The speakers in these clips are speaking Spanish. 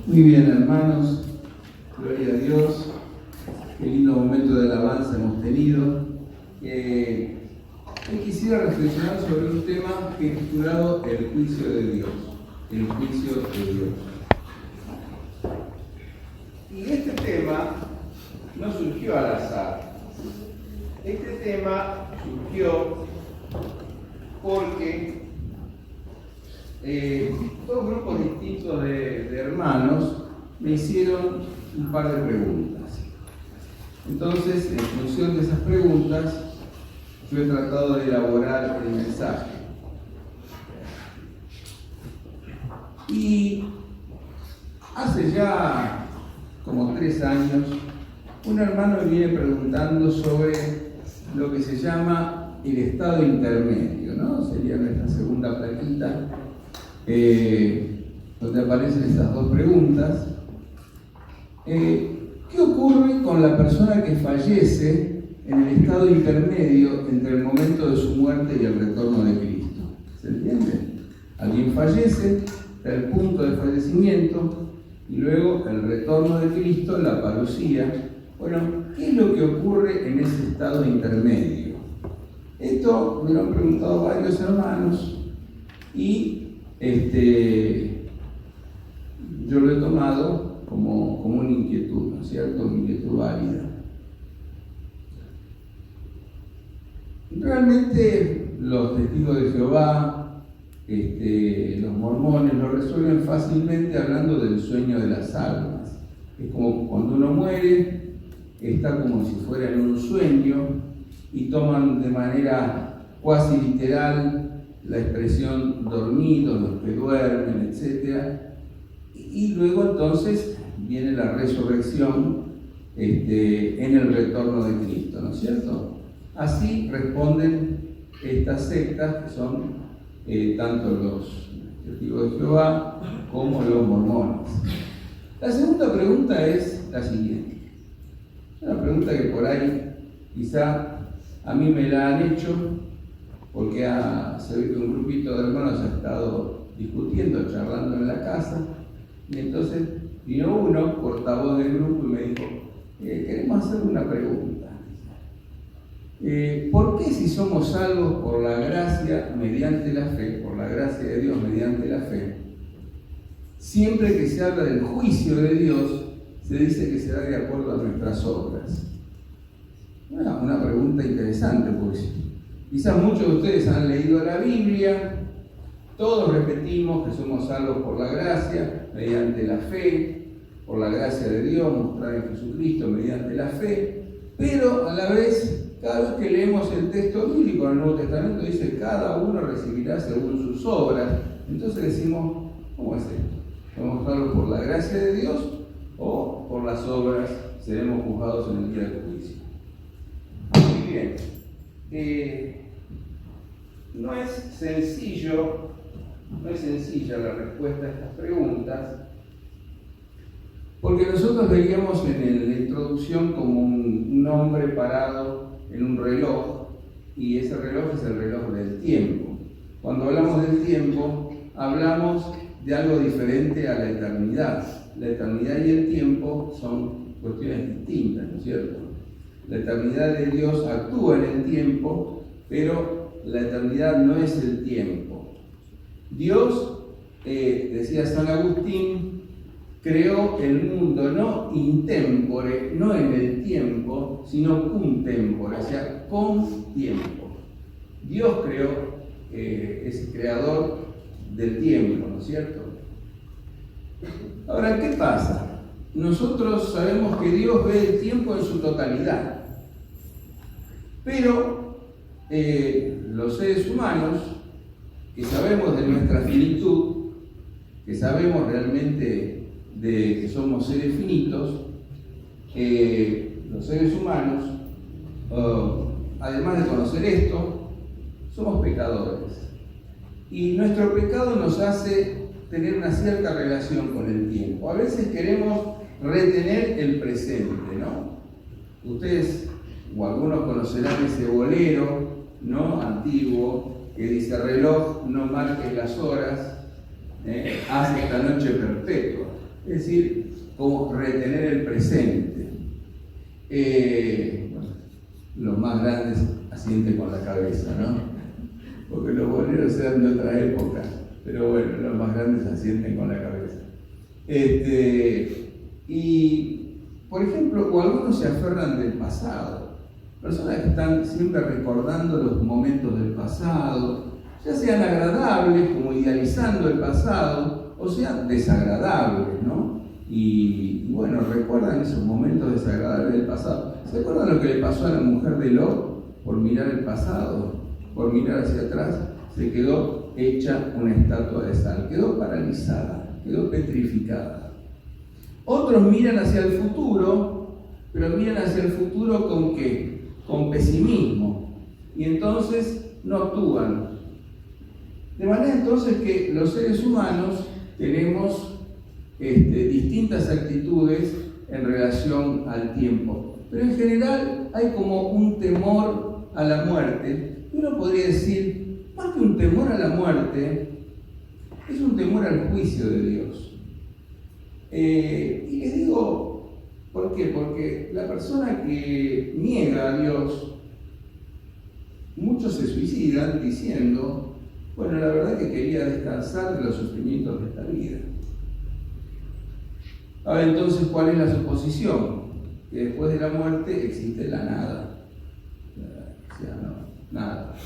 Muy bien, hermanos, gloria a Dios, qué lindo momento de alabanza hemos tenido. Hoy quisiera reflexionar sobre un tema que he titulado El juicio de Dios. El juicio de Dios. Y este tema no surgió al azar. Este tema surgió porque dos grupos distintos de hermanos me hicieron un par de preguntas. Entonces, en función de esas preguntas, yo he tratado de elaborar el mensaje. Y hace ya como 3 años, un hermano me viene preguntando sobre lo que se llama el estado intermedio, ¿no? Sería nuestra segunda plaquita, donde aparecen esas dos preguntas. ¿Qué ocurre con la persona que fallece en el estado intermedio entre el momento de su muerte y el retorno de Cristo? ¿Se entiende? Alguien fallece, está el punto de fallecimiento, y luego el retorno de Cristo, la parusía. Bueno, ¿qué es lo que ocurre en ese estado intermedio? Esto me lo han preguntado varios hermanos y yo lo he tomado como una inquietud, ¿no es cierto? Una inquietud válida. Realmente los testigos de Jehová, los mormones lo resuelven fácilmente hablando del sueño de las almas. Es como cuando uno muere, está como si fuera en un sueño y toman de manera cuasi literal la expresión dormidos, los que duermen, etc. Y luego entonces viene la resurrección en el retorno de Cristo, ¿no es cierto? Así responden estas sectas que son tanto los testigos de Jehová como los mormones. La segunda pregunta es la siguiente. Una pregunta que por ahí quizá a mí me la han hecho porque se ve que un grupito de hermanos ha estado discutiendo, charlando en la casa, y entonces vino uno, portavoz del grupo, y me dijo: queremos hacer una pregunta. ¿Por qué si somos salvos por la gracia mediante la fe, por la gracia de Dios mediante la fe, siempre que se habla del juicio de Dios, se dice que se da de acuerdo a nuestras obras? Bueno, una pregunta interesante, porque quizás muchos de ustedes han leído la Biblia, todos repetimos que somos salvos por la gracia mediante la fe, por la gracia de Dios mostrada en Jesucristo mediante la fe, pero a la vez, cada vez que leemos el texto bíblico en el Nuevo Testamento, dice: cada uno recibirá según sus obras. Entonces decimos: ¿cómo es esto? ¿Somos salvos por la gracia de Dios o por las obras seremos juzgados en el día del juicio? Muy bien. No es sencilla la respuesta a estas preguntas, porque nosotros veíamos en la introducción como un hombre parado en un reloj, y ese reloj es el reloj del tiempo. Cuando hablamos del tiempo, hablamos de algo diferente a la eternidad. La eternidad y el tiempo son cuestiones distintas, ¿no es cierto? La eternidad de Dios actúa en el tiempo, pero la eternidad no es el tiempo. Dios, decía San Agustín, creó el mundo no in tempore, no en el tiempo, sino cum tempore, o sea, con tiempo. Dios creó, es creador del tiempo, ¿no es cierto? Ahora, ¿qué pasa? Nosotros sabemos que Dios ve el tiempo en su totalidad, pero los seres humanos, que sabemos de nuestra finitud, que sabemos realmente de que somos seres finitos, los seres humanos, además de conocer esto, somos pecadores. Y nuestro pecado nos hace tener una cierta relación con el tiempo. A veces queremos retener el presente, ¿no? Ustedes o algunos conocerán ese bolero, ¿no?, antiguo, que dice: reloj, no marques las horas, haz esta noche perpetua. Es decir, como retener el presente. Bueno, los más grandes asienten con la cabeza, ¿no? Porque los boleros eran de otra época, pero bueno, los más grandes asienten con la cabeza. Y, por ejemplo, o algunos se aferran del pasado. Personas que están siempre recordando los momentos del pasado, ya sean agradables, como idealizando el pasado, o sean desagradables, ¿no? Y bueno, recuerdan esos momentos desagradables del pasado. ¿Se acuerdan lo que le pasó a la mujer de Lot por mirar el pasado? Por mirar hacia atrás, se quedó hecha una estatua de sal, quedó paralizada, quedó petrificada. Otros miran hacia el futuro, pero miran hacia el futuro ¿con qué? Con pesimismo, y entonces no actúan. De manera entonces que los seres humanos tenemos distintas actitudes en relación al tiempo, pero en general hay como un temor a la muerte, y uno podría decir, más que un temor a la muerte, es un temor al juicio de Dios. Y les digo, ¿por qué? Porque la persona que niega a Dios, muchos se suicidan diciendo, bueno, la verdad que quería descansar de los sufrimientos de esta vida. Ahora entonces, ¿cuál es la suposición? Que después de la muerte existe la nada. O sea, nada.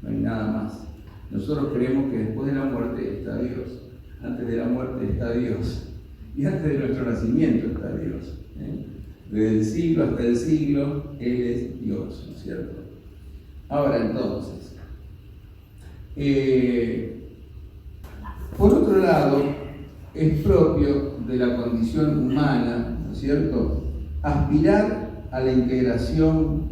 No hay nada más. Nosotros creemos que después de la muerte está Dios. Antes de la muerte está Dios. Y antes de nuestro nacimiento está Dios. Desde el siglo hasta el siglo, Él es Dios, ¿no es cierto? Ahora entonces, por otro lado, es propio de la condición humana, ¿no es cierto?, aspirar a la integración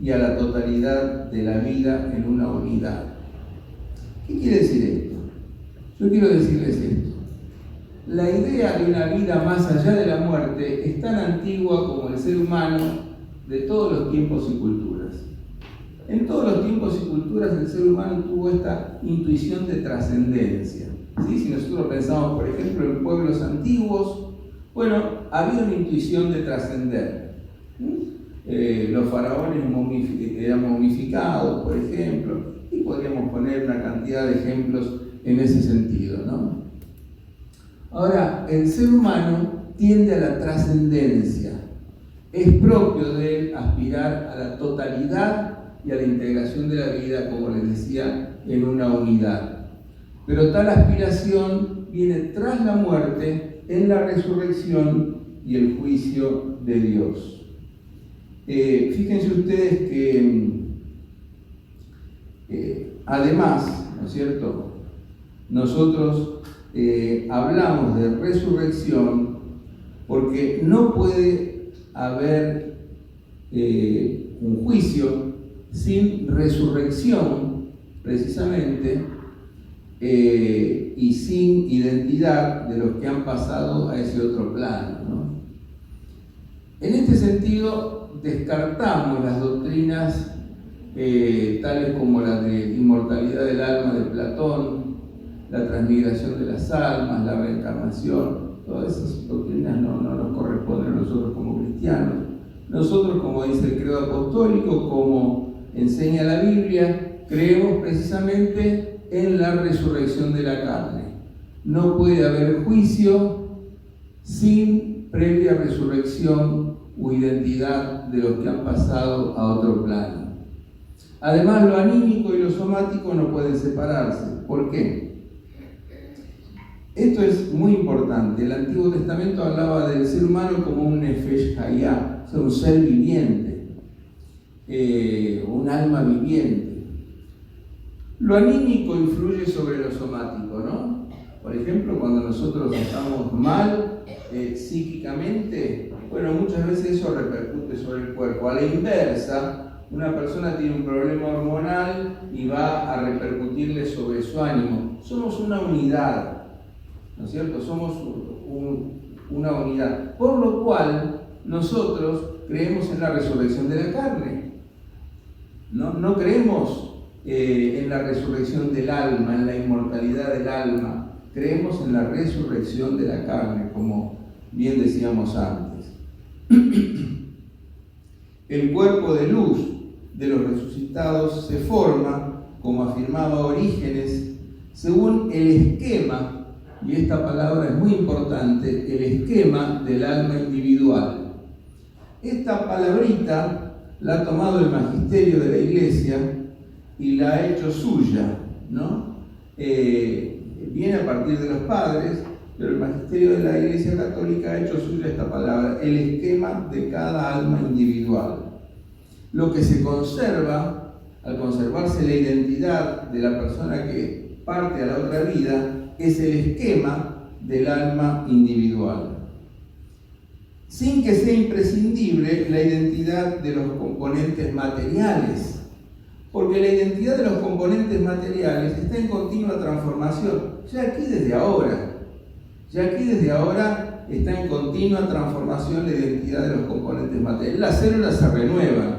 y a la totalidad de la vida en una unidad. ¿Qué quiere decir esto? Yo quiero decirles esto. La idea de una vida más allá de la muerte es tan antigua como el ser humano de todos los tiempos y culturas. En todos los tiempos y culturas el ser humano tuvo esta intuición de trascendencia. ¿Sí? Si nosotros pensamos, por ejemplo, en pueblos antiguos, bueno, había una intuición de trascender. Los faraones eran momificados, por ejemplo, y podríamos poner una cantidad de ejemplos en ese sentido, ¿no? Ahora, el ser humano tiende a la trascendencia. Es propio de él aspirar a la totalidad y a la integración de la vida, como les decía, en una unidad. Pero tal aspiración viene tras la muerte, en la resurrección y el juicio de Dios. Fíjense ustedes que además, ¿no es cierto?, nosotros hablamos de resurrección porque no puede haber un juicio sin resurrección, precisamente, y sin identidad de los que han pasado a ese otro plano, ¿no? En este sentido, descartamos las doctrinas tales como la de inmortalidad del alma de Platón, la transmigración de las almas, la reencarnación. Todas esas doctrinas no nos corresponden a nosotros como cristianos. Nosotros, como dice el credo apostólico, como enseña la Biblia, creemos precisamente en la resurrección de la carne. No puede haber juicio sin previa resurrección u identidad de los que han pasado a otro plano. Además, lo anímico y lo somático no pueden separarse. ¿Por qué? Esto es muy importante. El Antiguo Testamento hablaba del ser humano como un nefesh hayá, o sea, un ser viviente, un alma viviente. Lo anímico influye sobre lo somático, ¿no? Por ejemplo, cuando nosotros estamos mal psíquicamente, bueno, muchas veces eso repercute sobre el cuerpo. A la inversa, una persona tiene un problema hormonal y va a repercutirle sobre su ánimo. Somos una unidad, ¿no es cierto? Somos una unidad. Por lo cual, nosotros creemos en la resurrección de la carne. No creemos en la resurrección del alma, en la inmortalidad del alma. creemos en la resurrección de la carne, como bien decíamos antes. El cuerpo de luz de los resucitados se forma, como afirmaba Orígenes, según el esquema, y esta palabra es muy importante, el esquema del alma individual. Esta palabrita la ha tomado el magisterio de la Iglesia y la ha hecho suya, ¿no? Viene a partir de los padres, pero el magisterio de la Iglesia Católica ha hecho suya esta palabra, el esquema de cada alma individual. Lo que se conserva, al conservarse la identidad de la persona que parte a la otra vida, es el esquema del alma individual. Sin que sea imprescindible la identidad de los componentes materiales, porque la identidad de los componentes materiales está en continua transformación, ya aquí desde ahora está en continua transformación la identidad de los componentes materiales. Las células se renuevan.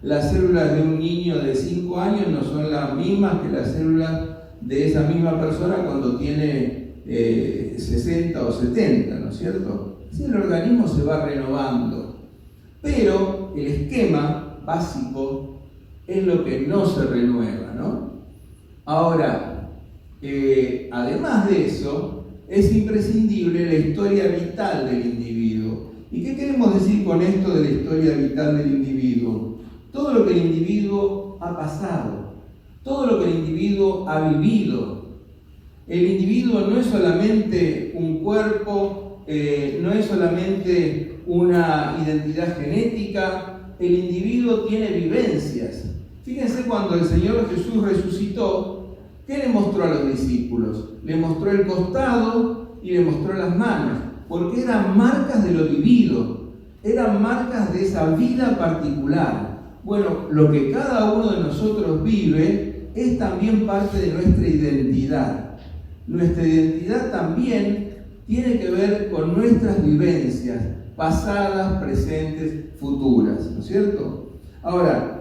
Las células de un niño de 5 años no son las mismas que las células de esa misma persona cuando tiene 60 o 70, ¿no es cierto? Sí, el organismo se va renovando, pero el esquema básico es lo que no se renueva, ¿no? Ahora, además de eso, es imprescindible la historia vital del individuo. ¿Y qué queremos decir con esto de la historia vital del individuo? Todo lo que el individuo ha pasado, todo lo que el individuo ha vivido. El individuo no es solamente un cuerpo, no es solamente una identidad genética, el individuo tiene vivencias. Fíjense cuando el Señor Jesús resucitó, ¿qué le mostró a los discípulos? Le mostró el costado y le mostró las manos, porque eran marcas de lo vivido, eran marcas de esa vida particular. Bueno, lo que cada uno de nosotros vive es también parte de nuestra identidad. Nuestra identidad también tiene que ver con nuestras vivencias, pasadas, presentes, futuras, ¿no es cierto? Ahora,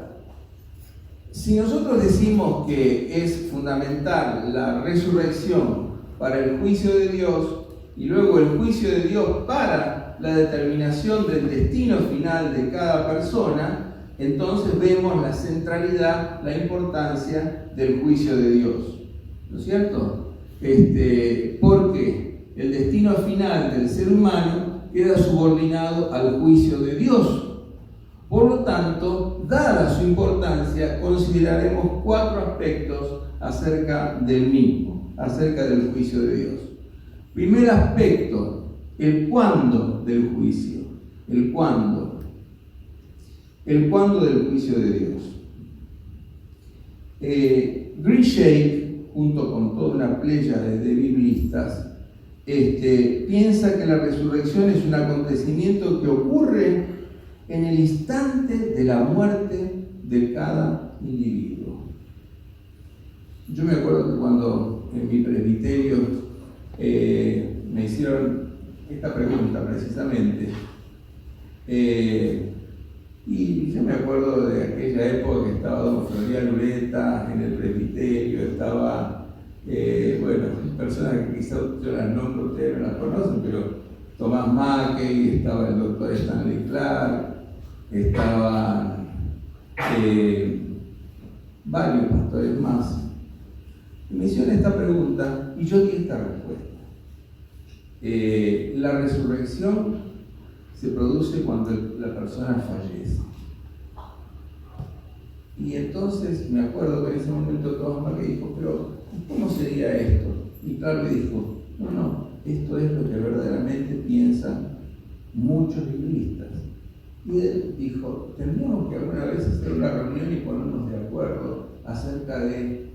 si nosotros decimos que es fundamental la resurrección para el juicio de Dios y luego el juicio de Dios para la determinación del destino final de cada persona, entonces vemos la centralidad, la importancia del juicio de Dios, ¿no es cierto? Porque el destino final del ser humano queda subordinado al juicio de Dios. Por lo tanto, dada su importancia, consideraremos 4 aspectos acerca del mismo, acerca del juicio de Dios. Primer aspecto, el cuándo del juicio, el cuándo del juicio de Dios. Grishay, junto con toda una playa de biblistas, piensa que la resurrección es un acontecimiento que ocurre en el instante de la muerte de cada individuo. Yo me acuerdo que cuando en mi presbiterio me hicieron esta pregunta precisamente, y yo me acuerdo de aquella época que estaba don Florian Ureta en el presbiterio, estaba, personas que quizás yo las nombro, ustedes no las conocen, pero Tomás Mackey, estaba el doctor Stanley Clark, estaban varios pastores más. Y me hicieron esta pregunta y yo di esta respuesta. La resurrección se produce cuando la persona fallece. Y entonces me acuerdo que en ese momento Tomás Mackey dijo, pero ¿cómo sería esto? Y Clark le dijo, no, esto es lo que verdaderamente piensan muchos biblistas. Y él dijo, tendríamos que alguna vez hacer una reunión y ponernos de acuerdo acerca de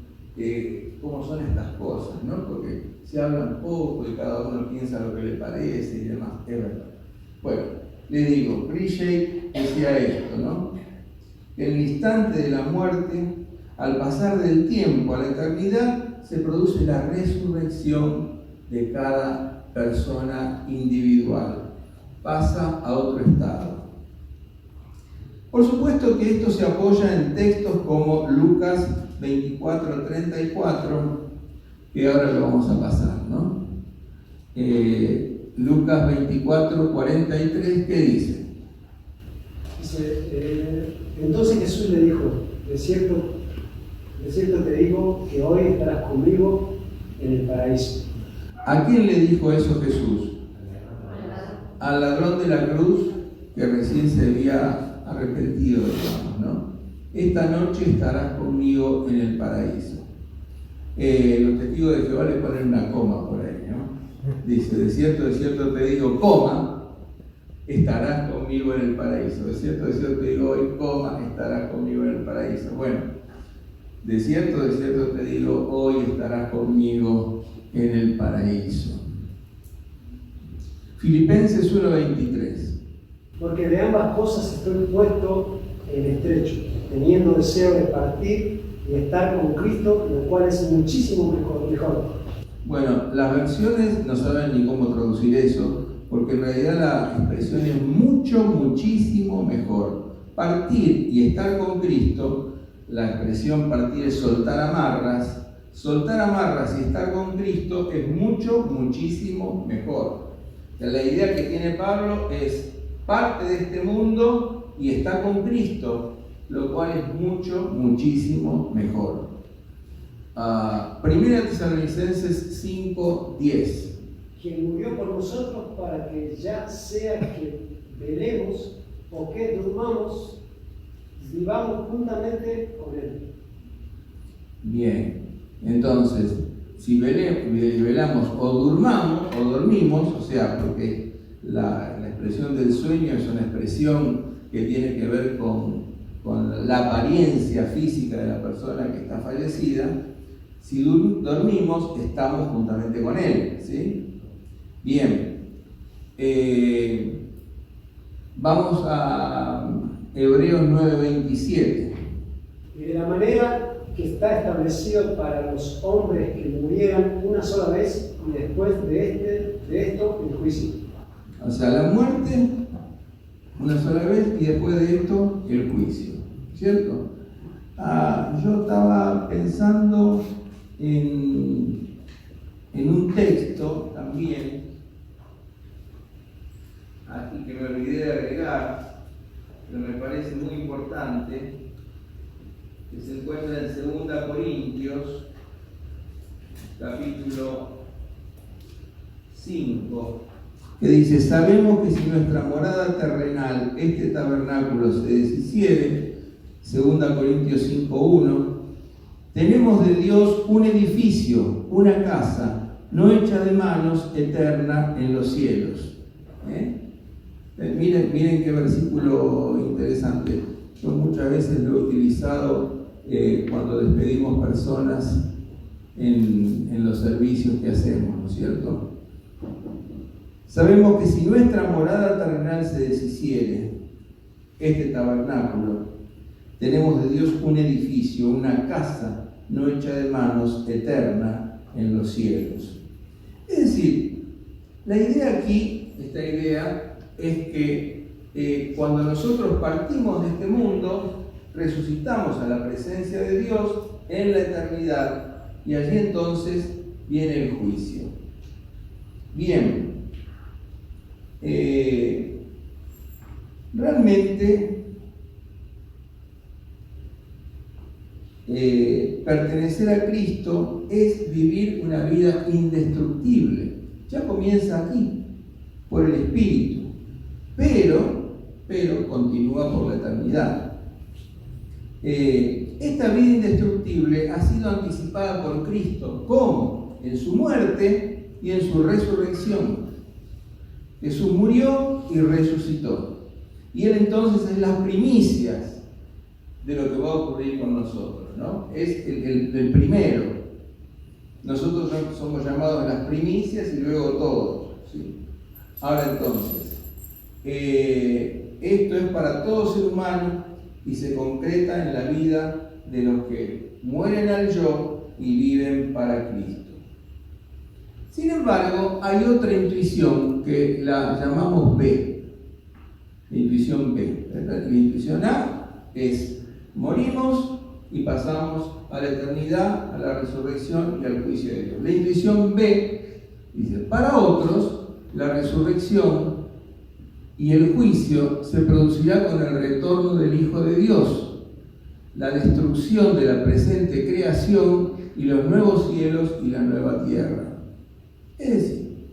cómo son estas cosas, ¿no? Porque se hablan poco y cada uno piensa lo que le parece y demás, es verdad. Bueno, le digo, Grishay decía esto, ¿no? En el instante de la muerte, al pasar del tiempo a la eternidad, se produce la resurrección de cada persona individual. Pasa a otro estado. Por supuesto que esto se apoya en textos como Lucas 24:34, que ahora lo vamos a pasar, ¿no? Lucas 24, 43, ¿qué dice? Dice, entonces Jesús le dijo, de cierto te digo que hoy estarás conmigo en el paraíso. ¿A quién le dijo eso Jesús? Al ladrón de la cruz que recién se había arrepentido, digamos, ¿no? Esta noche estarás conmigo en el paraíso. Los testigos de Jehová le ponen una coma por ahí, ¿no? Dice, de cierto te digo, coma, estarás conmigo en el paraíso. De cierto te digo hoy, coma, estarás conmigo en el paraíso. Bueno, de cierto te digo, hoy estarás conmigo en el paraíso. Filipenses 1:23. Porque de ambas cosas estoy puesto en estrecho, teniendo deseo de partir y estar con Cristo, lo cual es muchísimo mejor. Bueno, las versiones no saben ni cómo traducir eso, porque en realidad la expresión es muchísimo mejor. Partir y estar con Cristo, la expresión partir es soltar amarras y estar con Cristo es muchísimo mejor. La idea que tiene Pablo es parte de este mundo y está con Cristo, lo cual es muchísimo mejor. Primera Tesalonicenses 5:10. Quien murió por nosotros para que ya sea que velemos o que durmamos, vivamos juntamente con Él. Bien, entonces, si velamos o dormimos, o sea, porque la expresión del sueño es una expresión que tiene que ver con la apariencia física de la persona que está fallecida. Si dormimos, estamos juntamente con Él, ¿sí? Bien, vamos a Hebreos 9:27. Y de la manera que está establecido para los hombres que murieran una sola vez y después de esto el juicio. O sea, la muerte una sola vez y después de esto el juicio, ¿cierto? Yo estaba pensando en un texto también, aquí que me olvidé de agregar, pero me parece muy importante, que se encuentra en 2 Corintios, capítulo 5, que dice, sabemos que si nuestra morada terrenal, este tabernáculo, se deshiciere, 2 Corintios 5:1, tenemos de Dios un edificio, una casa, no hecha de manos, eterna en los cielos. Miren qué versículo interesante. Yo muchas veces lo he utilizado cuando despedimos personas en los servicios que hacemos, ¿no es cierto? Sabemos que si nuestra morada terrenal se deshiciere, este tabernáculo, tenemos de Dios un edificio, una casa no hecha de manos, eterna en los cielos. Es decir, la idea aquí, esta idea, es que cuando nosotros partimos de este mundo, resucitamos a la presencia de Dios en la eternidad y allí entonces viene el juicio. Bien, realmente pertenecer a Cristo es vivir una vida indestructible. Ya comienza aquí, por el Espíritu, pero continúa por la eternidad. Esta vida indestructible ha sido anticipada por Cristo. ¿Cómo? En su muerte y en su resurrección. Jesús murió y resucitó. Y Él entonces es las primicias de lo que va a ocurrir con nosotros, ¿no? Es el primero. Nosotros somos llamados las primicias y luego todos, ¿sí? Ahora entonces, esto es para todo ser humano y se concreta en la vida de los que mueren al yo y viven para Cristo. Sin embargo, hay otra intuición que la llamamos B, la intuición B. La intuición A es morimos y pasamos a la eternidad, a la resurrección y al juicio de Dios. La intuición B Dice, para otros, la resurrección y el juicio se producirá con el retorno del Hijo de Dios, la destrucción de la presente creación y los nuevos cielos y la nueva tierra. Es decir,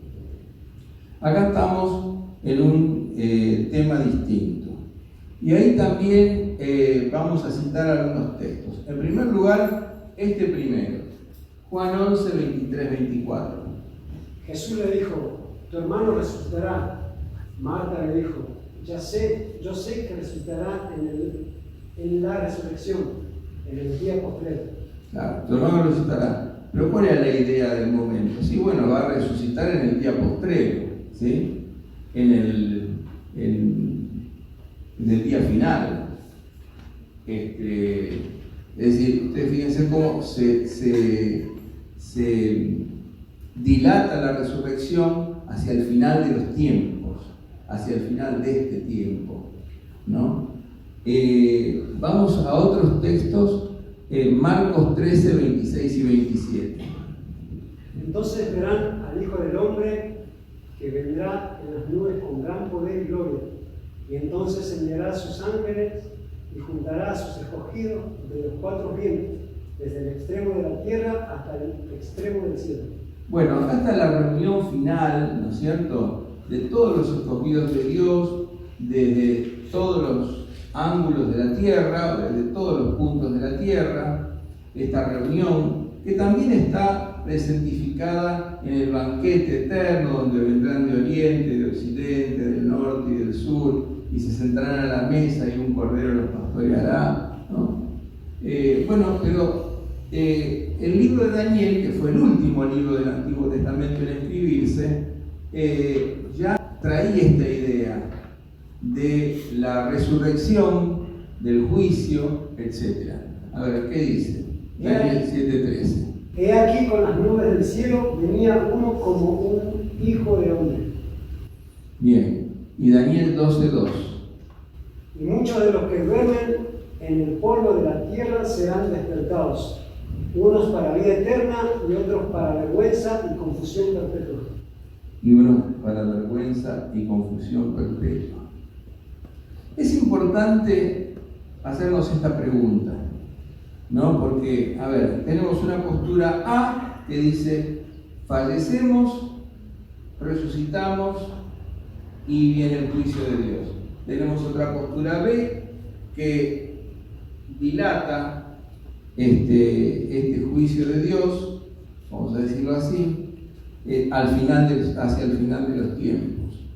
acá estamos en un tema distinto. Y ahí también vamos a citar algunos textos. En primer lugar, este primero, Juan 11, 23, 24. Jesús le dijo, tu hermano resucitará. Marta le dijo, yo sé que resucitará en la resurrección, en el día postrero. Claro, tu hermano resucitará. Pero ¿cuál era la idea del momento? Sí, bueno, va a resucitar en el día postrero, ¿sí? En el día final. Es decir, ustedes fíjense cómo se dilata la resurrección hacia el final de los tiempos, hacia el final de este tiempo, ¿no? Vamos a otros textos, Marcos 13, 26 y 27. Entonces verán al Hijo del Hombre que vendrá en las nubes con gran poder y gloria, y entonces enviará a sus ángeles y juntará a sus escogidos de los cuatro vientos, desde el extremo de la tierra hasta el extremo del cielo. Bueno, acá está la reunión final, ¿no es cierto?, de todos los escogidos de Dios, desde todos los ángulos de la tierra, desde todos los puntos de la tierra, esta reunión que también está presentificada en el banquete eterno, donde vendrán de oriente, de occidente, del norte y del sur, y se sentarán a la mesa y un cordero los pastoreará, ¿no? Bueno, pero el libro de Daniel, que fue el último libro del Antiguo Testamento en escribirse, ya traía esta idea de la resurrección, del juicio, etc. A ver, ¿qué dice? Daniel 7:13. He aquí con las nubes del cielo venía uno como un hijo de hombre. Bien, y Daniel 12:2. Y muchos de los que duermen en el polvo de la tierra serán despertados, unos para vida eterna y otros para vergüenza y confusión perpetua. Y unos para vergüenza y confusión perpetua. Es importante hacernos esta pregunta, ¿no? Porque, a ver, tenemos una postura A que dice, fallecemos, resucitamos y viene el juicio de Dios. Tenemos otra postura B que dilata este juicio de Dios, vamos a decirlo así, hacia el final de los tiempos.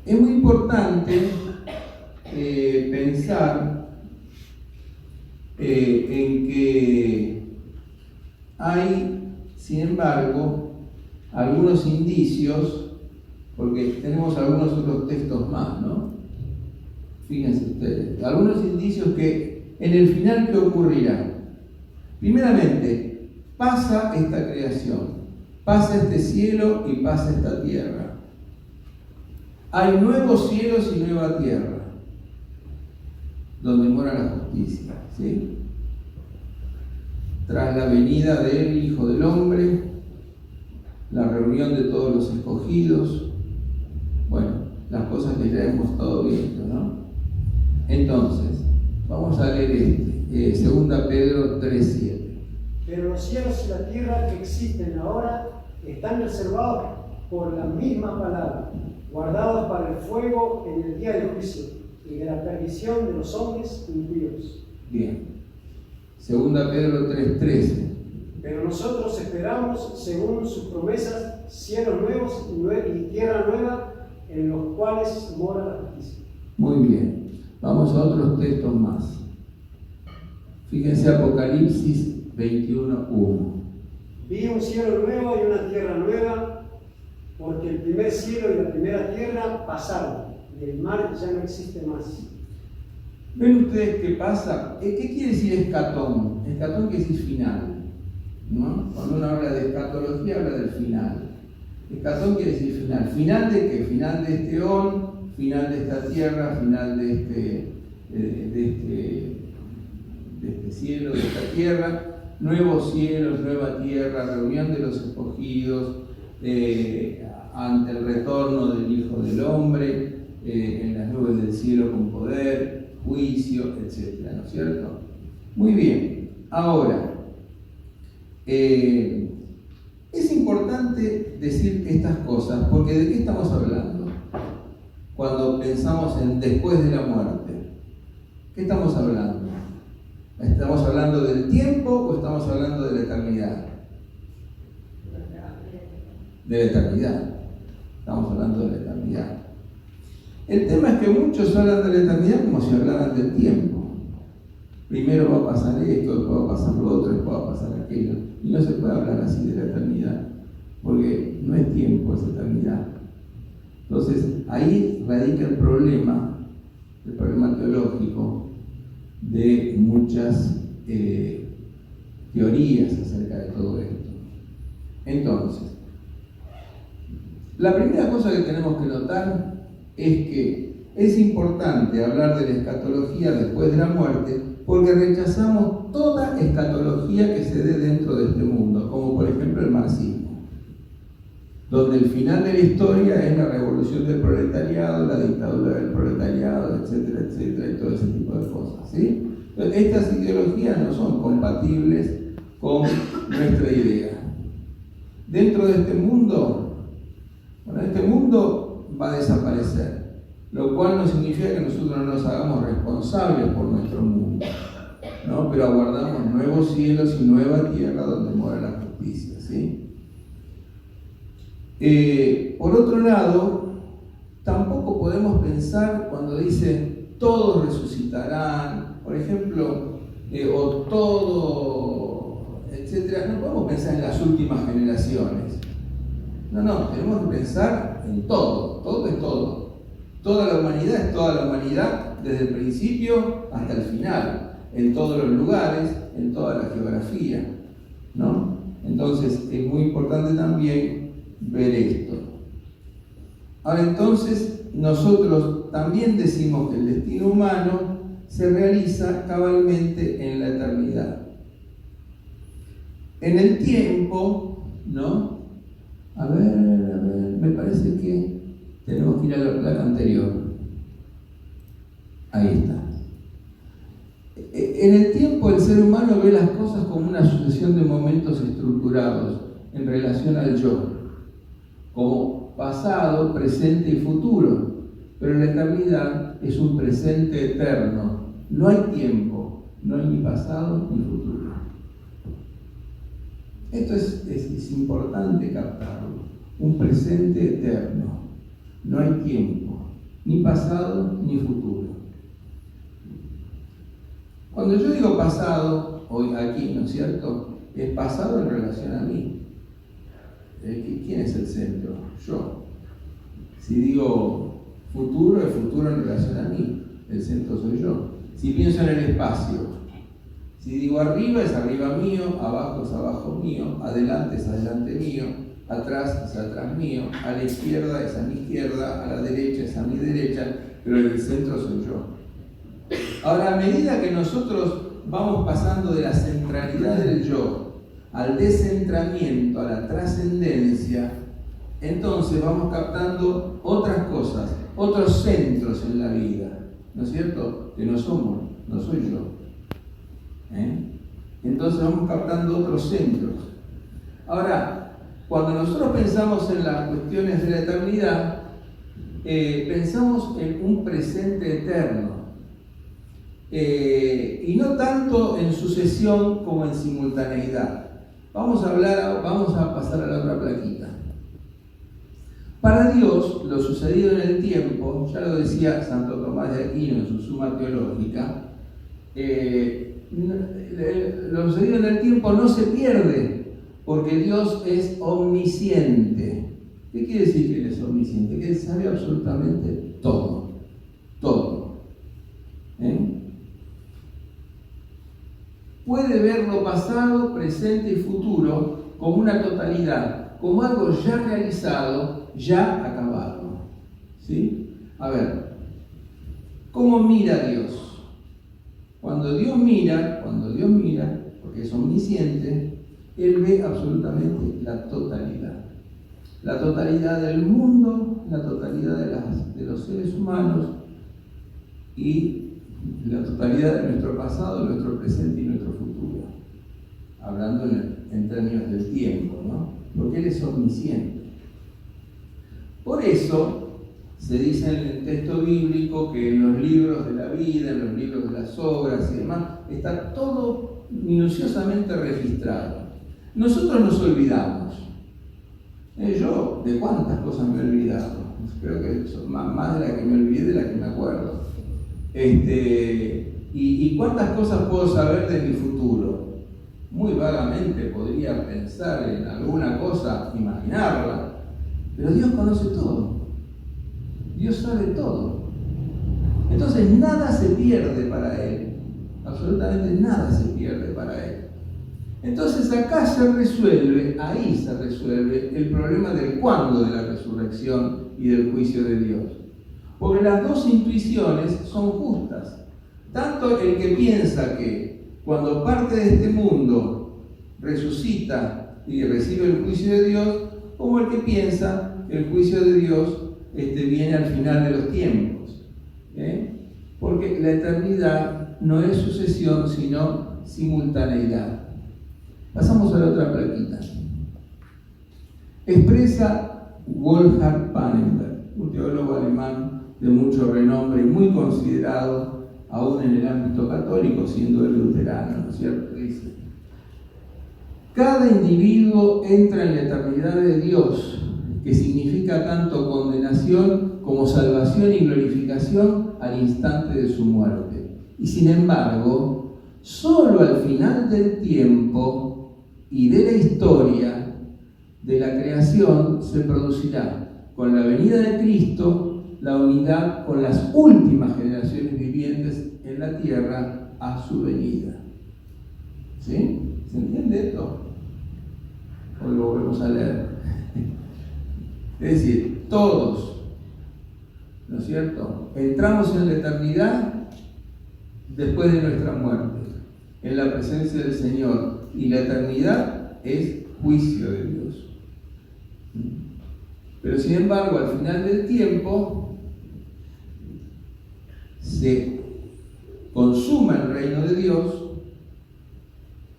Es muy importante pensar en que hay, sin embargo, algunos indicios, porque tenemos algunos otros textos más, ¿no? Fíjense ustedes, algunos indicios que en el final, ¿qué ocurrirá? Primeramente, pasa esta creación, pasa este cielo y pasa esta tierra. Hay nuevos cielos y nueva tierra, donde mora la justicia, ¿sí? Tras la venida del Hijo del Hombre, la reunión de todos los escogidos, bueno, las cosas que ya hemos estado viendo, ¿no? Entonces, vamos a leer 2 Pedro 3:7. Pero los cielos y la tierra que existen ahora están reservados por la misma palabra, guardados para el fuego en el día del juicio y de la perdición de los hombres impíos. Bien. 2 Pedro 3:13. Pero nosotros esperamos, según sus promesas, cielos nuevos y tierra nueva en los cuales mora la justicia. Muy bien. Vamos a otros textos más. Fíjense Apocalipsis 21:1. Vi un cielo nuevo y una tierra nueva, porque el primer cielo y la primera tierra pasaron, y el mar ya no existe más. ¿Ven ustedes qué pasa? ¿Qué quiere decir escatón? Escatón quiere decir final, ¿no? Cuando uno habla de escatología, habla del final. Escatón quiere decir final. ¿Final de qué? Final de este on, final de esta tierra, final de este cielo, de esta tierra, nuevos cielos, nueva tierra, reunión de los escogidos, ante el retorno del Hijo del Hombre, en las nubes del cielo con poder, juicio, etc. ¿No es cierto? Muy bien. Ahora, es importante decir estas cosas, porque ¿de qué estamos hablando? Cuando pensamos en después de la muerte, ¿qué estamos hablando? ¿Estamos hablando del tiempo o estamos hablando de la eternidad? De la eternidad. Estamos hablando de la eternidad. El tema es que muchos hablan de la eternidad como si hablaran del tiempo. Primero va a pasar esto, después va a pasar lo otro, después va a pasar aquello. Y no se puede hablar así de la eternidad, porque no es tiempo, es eternidad. Entonces, ahí radica el problema teológico de muchas teorías acerca de todo esto. Entonces, la primera cosa que tenemos que notar es que es importante hablar de la escatología después de la muerte, porque rechazamos toda escatología que se dé dentro de este mundo, como por ejemplo el marxismo, donde el final de la historia es la revolución del proletariado, la dictadura del proletariado, etcétera, etcétera, y todo ese tipo de cosas, ¿sí? Entonces, estas ideologías no son compatibles con nuestra idea. Dentro de este mundo, este mundo va a desaparecer, lo cual no significa que nosotros no nos hagamos responsables por nuestro mundo, ¿no? Pero aguardamos nuevos cielos y nueva tierra donde mora la justicia, ¿sí? Por otro lado, tampoco podemos pensar cuando dice todos resucitarán, por ejemplo, o todo, etcétera. No podemos pensar en las últimas generaciones. No, tenemos que pensar en todo. Todo es todo. Toda la humanidad es toda la humanidad desde el principio hasta el final, en todos los lugares, en toda la geografía, ¿no? Entonces es muy importante también ver esto. Ahora entonces nosotros también decimos que el destino humano se realiza cabalmente en la eternidad. En el tiempo, ¿no? A ver, me parece que tenemos que ir a la placa anterior. Ahí está. En el tiempo el ser humano ve las cosas como una sucesión de momentos estructurados en relación al yo, como pasado, presente y futuro, pero la eternidad es un presente eterno. No hay tiempo, no hay ni pasado ni futuro. Esto es importante captarlo. Un presente eterno. No hay tiempo, ni pasado ni futuro. Cuando yo digo pasado, hoy aquí, ¿no es cierto? Es pasado en relación a mí. ¿Quién es el centro? Yo. Si digo futuro, es futuro en relación a mí. El centro soy yo. Si pienso en el espacio, si digo arriba, es arriba mío, abajo es abajo mío, adelante es adelante mío, atrás es atrás mío, a la izquierda es a mi izquierda, a la derecha es a mi derecha, pero el centro soy yo. Ahora, a medida que nosotros vamos pasando de la centralidad del yo al descentramiento, a la trascendencia, entonces vamos captando otras cosas, otros centros en la vida, ¿no es cierto? Que no somos, no soy yo. Entonces vamos captando otros centros. Ahora, cuando nosotros pensamos en las cuestiones de la eternidad, pensamos en un presente eterno, y no tanto en sucesión como en simultaneidad. Vamos a pasar a la otra plaquita. Para Dios, lo sucedido en el tiempo, ya lo decía Santo Tomás de Aquino en su Suma Teológica, lo sucedido en el tiempo no se pierde, porque Dios es omnisciente. ¿Qué quiere decir que Él es omnisciente? Que Él sabe absolutamente todo. Todo. Puede ver lo pasado, presente y futuro como una totalidad, como algo ya realizado, ya acabado. ¿Sí? A ver, ¿cómo mira Dios? Cuando Dios mira, porque es omnisciente, Él ve absolutamente la totalidad. la totalidad del mundo, la totalidad de los seres humanos y la totalidad de nuestro pasado, nuestro presente y nuestro futuro. Hablando en términos del tiempo, ¿no? Porque Él es omnisciente. Por eso se dice en el texto bíblico que en los libros de la vida, en los libros de las obras y demás, está todo minuciosamente registrado. Nosotros nos olvidamos. Yo, ¿de cuántas cosas me he olvidado? Creo que son más de la que me olvidé de la que me acuerdo. ¿Y cuántas cosas puedo saber de mi futuro? Muy vagamente podría pensar en alguna cosa, imaginarla, pero Dios conoce todo. Dios sabe todo. Entonces nada se pierde para Él. Absolutamente nada se pierde para Él. Entonces acá ahí se resuelve el problema del cuándo de la resurrección y del juicio de Dios. Porque las dos intuiciones son justas. Tanto el que piensa que cuando parte de este mundo resucita y recibe el juicio de Dios, como el que piensa que el juicio de Dios viene al final de los tiempos. Porque la eternidad no es sucesión, sino simultaneidad. Pasamos a la otra plaquita. Expresa Wolfhard Pannenberg, un teólogo alemán de mucho renombre y muy considerado aún en el ámbito católico, siendo él luterano, ¿no es cierto? Dice: cada individuo entra en la eternidad de Dios, que significa tanto condenación como salvación y glorificación al instante de su muerte. Y sin embargo, solo al final del tiempo y de la historia de la creación se producirá, con la venida de Cristo, la unidad con las últimas generaciones vivientes en la tierra a su venida. ¿Sí? ¿Se entiende esto? Hoy lo volvemos a leer. Es decir, todos, ¿no es cierto?, entramos en la eternidad después de nuestra muerte, en la presencia del Señor, y la eternidad es juicio de Dios. Pero sin embargo, al final del tiempo se consuma el reino de Dios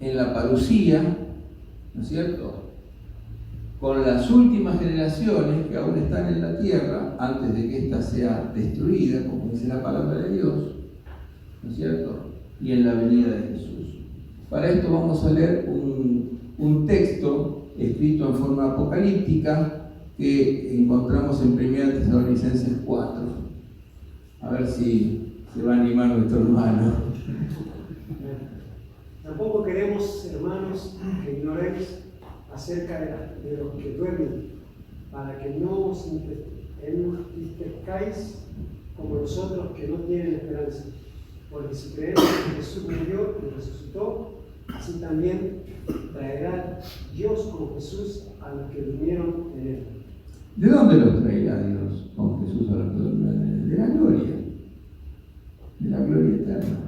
en la parucía, ¿no es cierto?, con las últimas generaciones que aún están en la tierra antes de que ésta sea destruida, como dice la palabra de Dios, ¿no es cierto?, y en la venida de Jesús. Para esto vamos a leer un texto escrito en forma apocalíptica que encontramos en 1 Tesalonicenses 4. A ver si se va a animar nuestro hermano. Tampoco queremos, hermanos, que ignoréis acerca de los que duermen, para que no os entristezcáis como nosotros que no tienen esperanza. Porque si creemos que Jesús murió y resucitó, así también traerá Dios con Jesús a los que durmieron en Él. ¿De dónde los traerá Dios con Jesús a los que durmieron en Él? De la gloria eterna.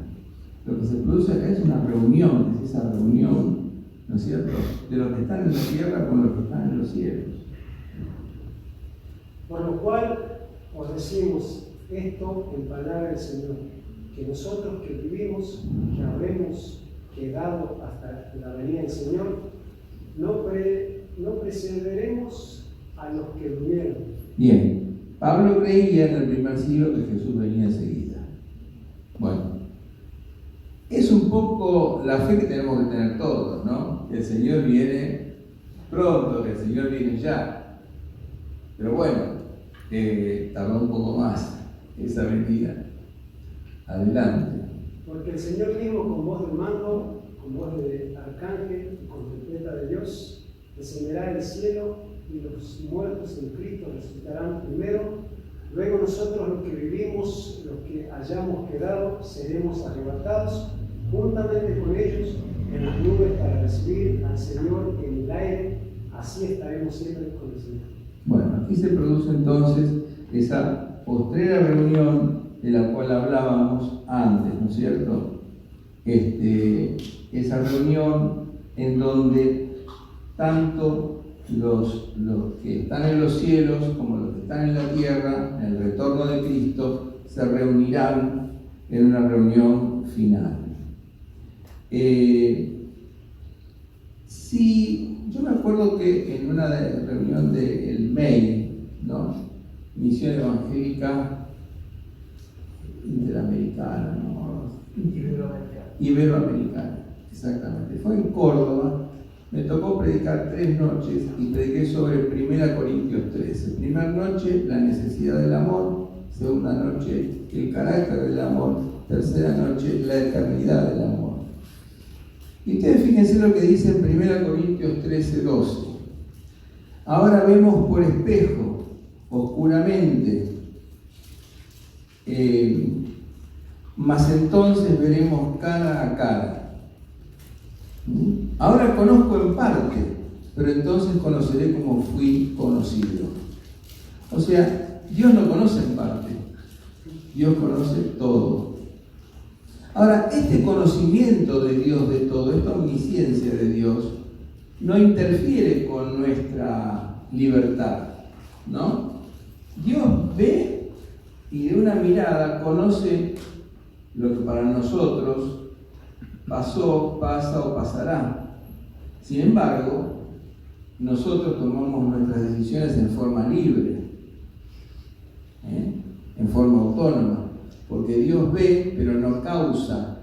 Lo que se produce acá es una reunión, es esa reunión, ¿no es cierto?, de los que están en la tierra con los que están en los cielos. Por lo cual os decimos esto en palabra del Señor, que nosotros que vivimos, que habremos quedado hasta la venida del Señor, no precederemos a los que durmieron. Bien, Pablo creía en el primer siglo que Jesús venía enseguida. Bueno, es un poco la fe que tenemos que tener todos, ¿no? Que el Señor viene pronto, que el Señor viene ya. Pero bueno, tardó un poco más esa venida. Adelante. Porque el Señor mismo, con voz de mando, con voz de arcángel, con trompeta de Dios, descenderá del cielo, y los muertos en Cristo resucitarán primero. Luego nosotros, los que vivimos, los que hayamos quedado, seremos arrebatados juntamente con ellos en las nubes para recibir al Señor en el aire. Así estaremos siempre con el Señor. Bueno, aquí se produce entonces esa postrera reunión de la cual hablábamos antes, ¿no es cierto? Esa reunión en donde tanto los que están en los cielos como los que están en la tierra, en el retorno de Cristo, se reunirán en una reunión final. Yo me acuerdo que en una reunión del MEI, ¿no? Misión Evangélica Interamericana, ¿no? Iberoamericana, exactamente. Fue en Córdoba. Me tocó predicar 3 noches y prediqué sobre 1 Corintios 13. Primera noche, la necesidad del amor. Segunda noche, el carácter del amor. Tercera noche, la eternidad del amor. Y ustedes fíjense lo que dice en 1 Corintios 13, 12. Ahora vemos por espejo, oscuramente, mas entonces veremos cara a cara. Ahora conozco en parte, pero entonces conoceré como fui conocido. O sea, Dios no conoce en parte, Dios conoce todo. Ahora, este conocimiento de Dios de todo, esta omnisciencia de Dios, no interfiere con nuestra libertad, ¿no? Dios ve y de una mirada conoce lo que para nosotros pasó, pasa o pasará. Sin embargo, nosotros tomamos nuestras decisiones en forma libre, en forma autónoma, porque Dios ve, pero no causa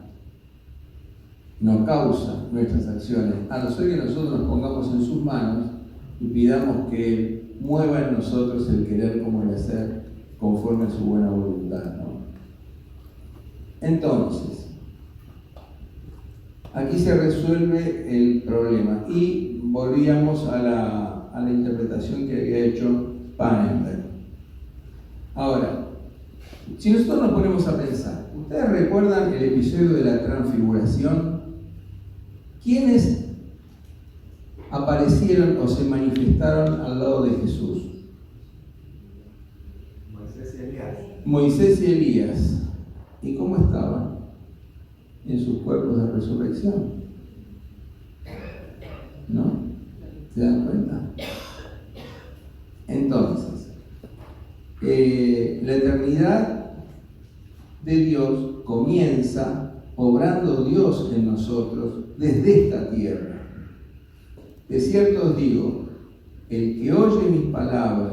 nuestras acciones, a no ser que nosotros nos pongamos en sus manos y pidamos que Él mueva en nosotros el querer como el hacer, conforme a su buena voluntad, ¿no? Entonces, aquí se resuelve el problema y volvíamos a la interpretación que había hecho Pannenberg. Ahora, si nosotros nos ponemos a pensar, ¿ustedes recuerdan el episodio de la transfiguración? ¿Quiénes aparecieron o se manifestaron al lado de Jesús? Moisés y Elías. Moisés y Elías. ¿Y cómo estaban? En sus cuerpos de resurrección. ¿No? ¿Se dan cuenta? Entonces, la eternidad de Dios comienza obrando Dios en nosotros desde esta tierra. De cierto os digo, el que oye mis palabras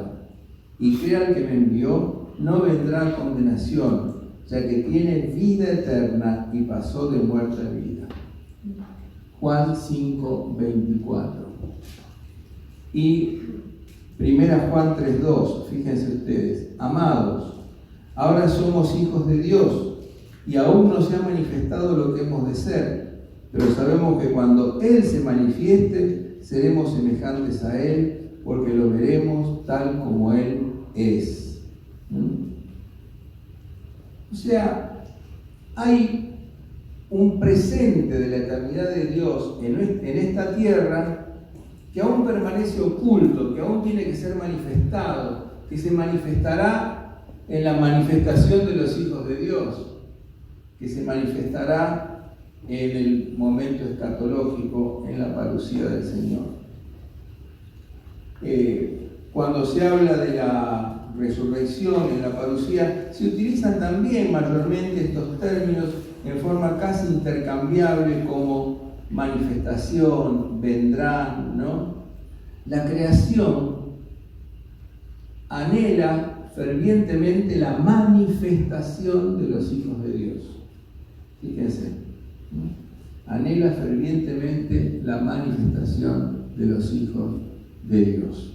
y crea al que me envió, no vendrá a condenación, ya que tiene vida eterna y pasó de muerte a vida. Juan 5, 24. Y 1 Juan 3, 2, fíjense ustedes, amados, ahora somos hijos de Dios y aún no se ha manifestado lo que hemos de ser, pero sabemos que cuando Él se manifieste, seremos semejantes a Él, porque lo veremos tal como Él es. O sea, hay un presente de la eternidad de Dios en esta tierra que aún permanece oculto, que aún tiene que ser manifestado, que se manifestará en la manifestación de los hijos de Dios, que se manifestará en el momento escatológico, en la parucía del Señor. Cuando se habla de la resurrección, en la parucía, se utilizan también mayormente estos términos en forma casi intercambiable como manifestación, vendrán, ¿no? La creación anhela fervientemente la manifestación de los hijos de Dios. Fíjense, ¿no? Anhela fervientemente la manifestación de los hijos de Dios.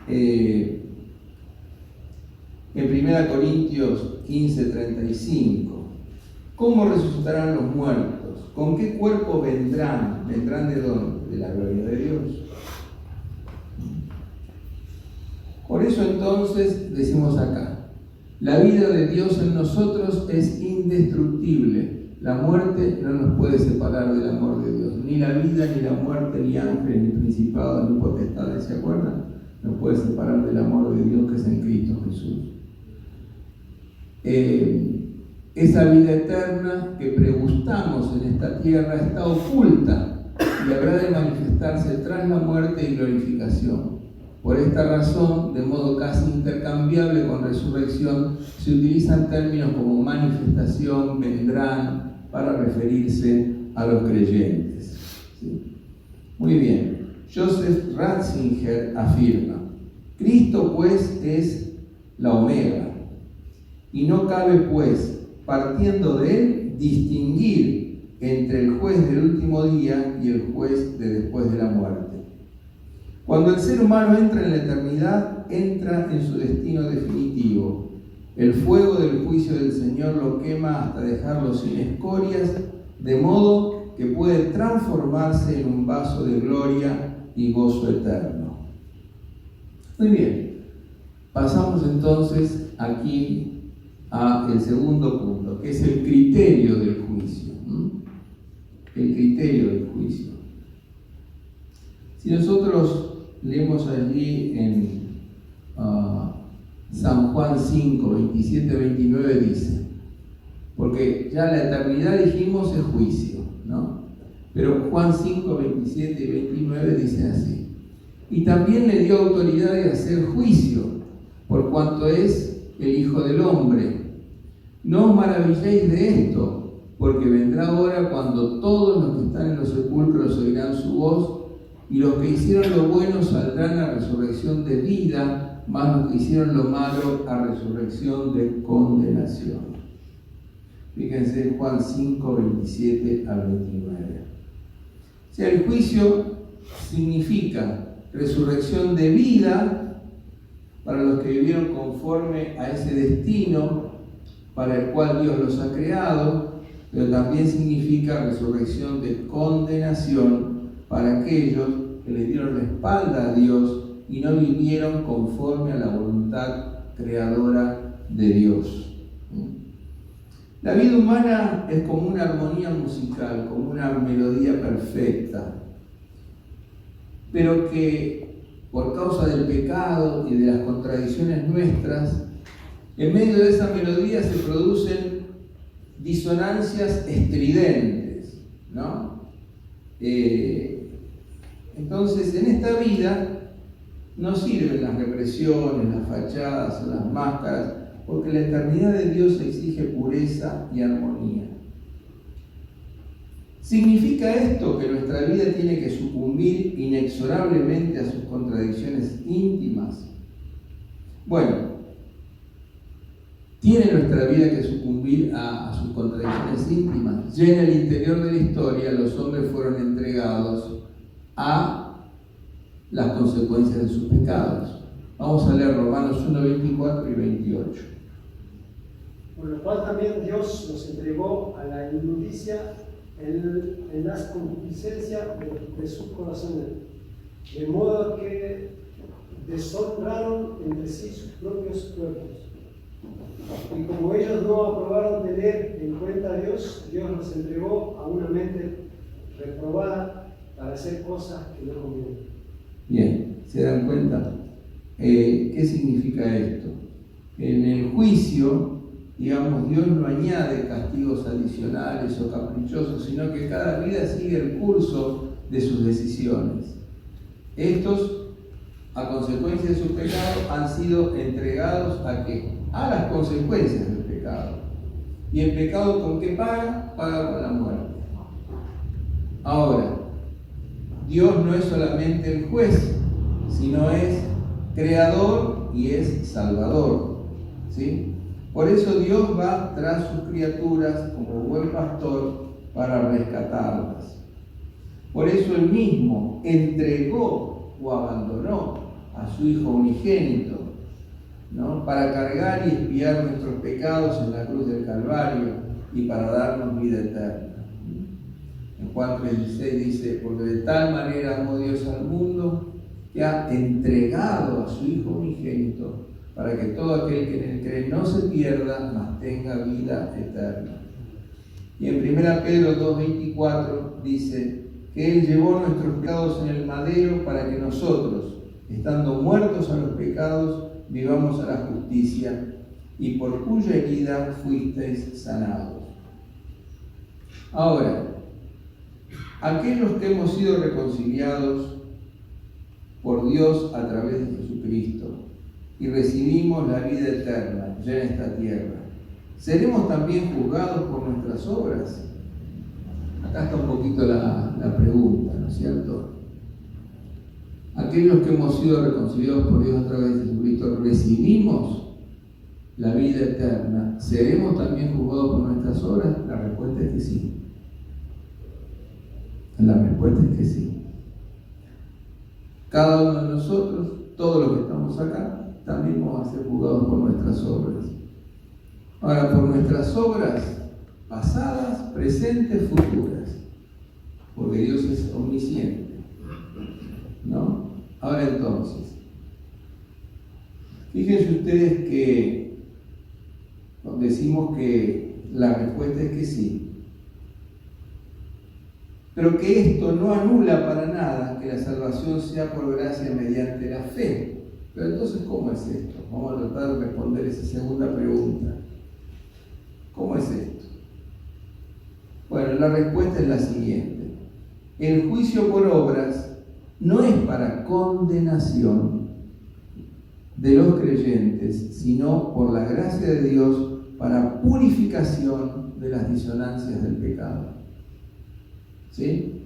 En 1 Corintios 15, 35, ¿cómo resucitarán los muertos? ¿Con qué cuerpo vendrán? ¿Vendrán de dónde? De la gloria de Dios. Por eso entonces decimos acá, la vida de Dios en nosotros es indestructible. La muerte no nos puede separar del amor de Dios. Ni la vida, ni la muerte, ni ángeles, ni principados, ni potestades, ¿se acuerdan? Nos puede separar del amor de Dios que es en Cristo Jesús. Esa vida eterna que pregustamos en esta tierra está oculta y habrá de manifestarse tras la muerte y glorificación. Por esta razón, de modo casi intercambiable con resurrección, se utilizan términos como manifestación, vendrán, para referirse a los creyentes. ¿Sí? Muy bien. Joseph Ratzinger afirma: Cristo pues es la omega, y no cabe pues, partiendo de él, distinguir entre el juez del último día y el juez de después de la muerte. Cuando el ser humano entra en la eternidad, entra en su destino definitivo. El fuego del juicio del Señor lo quema hasta dejarlo sin escorias, de modo que puede transformarse en un vaso de gloria y gozo eterno. Muy bien, pasamos entonces aquí al segundo punto, que es el criterio del juicio. El criterio del juicio. Si nosotros leemos allí en San Juan 5, 27, 29 dice, porque ya la eternidad dijimos es juicio, ¿no? Pero Juan 5, 27 y 29 dice así: y también le dio autoridad de hacer juicio, por cuanto es el Hijo del Hombre. No os maravilléis de esto, porque vendrá hora cuando todos los que están en los sepulcros oirán su voz, y los que hicieron lo bueno saldrán a resurrección de vida, mas los que hicieron lo malo a resurrección de condenación. Fíjense Juan 5, 27 al 29. O sea, el juicio significa resurrección de vida para los que vivieron conforme a ese destino para el cual Dios los ha creado, pero también significa resurrección de condenación para aquellos que le dieron la espalda a Dios y no vivieron conforme a la voluntad creadora de Dios. La vida humana es como una armonía musical, como una melodía perfecta, pero que por causa del pecado y de las contradicciones nuestras, en medio de esa melodía se producen disonancias estridentes, ¿no? Entonces, en esta vida no sirven las represiones, las fachadas o las máscaras, porque la eternidad de Dios exige pureza y armonía. ¿Significa esto que nuestra vida tiene que sucumbir inexorablemente a sus contradicciones íntimas? Bueno, tiene nuestra vida que sucumbir a sus contradicciones íntimas. Ya en el interior de la historia los hombres fueron entregados a las consecuencias de sus pecados. Vamos a leer Romanos 1, 24 y 28. Por lo cual también Dios los entregó a la inmundicia en las concupiscencias de sus corazones, de modo que deshonraron entre sí sus propios cuerpos. Y como ellos no aprobaron tener en cuenta a Dios, Dios los entregó a una mente reprobada para hacer cosas que no convienen. Bien, ¿se dan cuenta? ¿Qué significa esto? En el juicio, digamos, Dios no añade castigos adicionales o caprichosos, sino que cada vida sigue el curso de sus decisiones. Estos, a consecuencia de sus pecados, han sido entregados ¿a qué? A las consecuencias del pecado. ¿Y el pecado con qué paga? Paga con la muerte. Ahora, Dios no es solamente el juez, sino es creador y es salvador, ¿sí? Por eso Dios va tras sus criaturas como buen pastor para rescatarlas. Por eso Él mismo entregó o abandonó a su Hijo unigénito, ¿no? Para cargar y expiar nuestros pecados en la cruz del Calvario y para darnos vida eterna. En Juan 3:16 dice: porque de tal manera amó Dios al mundo que ha entregado a su Hijo unigénito para que todo aquel que en él cree no se pierda, mas tenga vida eterna. Y en 1 Pedro 2:24 dice que Él llevó nuestros pecados en el madero para que nosotros, estando muertos a los pecados, vivamos a la justicia, y por cuya herida fuisteis sanados. Ahora, aquellos que hemos sido reconciliados por Dios a través de Jesucristo y recibimos la vida eterna ya en esta tierra, ¿seremos también juzgados por nuestras obras? Acá está un poquito la pregunta, ¿no es cierto? Aquellos que hemos sido reconciliados por Dios a través de Jesucristo, recibimos la vida eterna, ¿seremos también juzgados por nuestras obras? La respuesta es que sí. La respuesta es que sí. Cada uno de nosotros, todos los que estamos acá, también vamos a ser juzgados por nuestras obras. Ahora, por nuestras obras pasadas, presentes, futuras, porque Dios es omnisciente, ¿no? Ahora entonces, fíjense ustedes que decimos que la respuesta es que sí, pero que esto no anula para nada que la salvación sea por gracia mediante la fe. Pero entonces, ¿cómo es esto? Vamos a tratar de responder esa segunda pregunta. ¿Cómo es esto? Bueno, la respuesta es la siguiente. El juicio por obras no es para condenación de los creyentes, sino por la gracia de Dios para purificación de las disonancias del pecado. ¿Sí?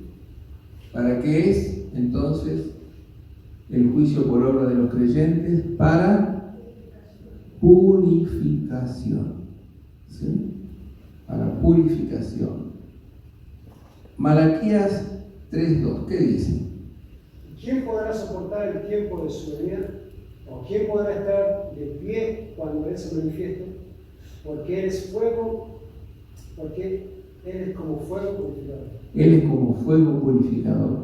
¿Para qué es entonces el juicio por obra de los creyentes? Para purificación. ¿Sí? Para purificación. Malaquías 3:2, ¿qué dice? ¿Quién podrá soportar el tiempo de su venida? ¿O quién podrá estar de pie cuando Él se manifieste? Porque Él es fuego, porque Él es como fuego purificador. Él es como fuego purificador.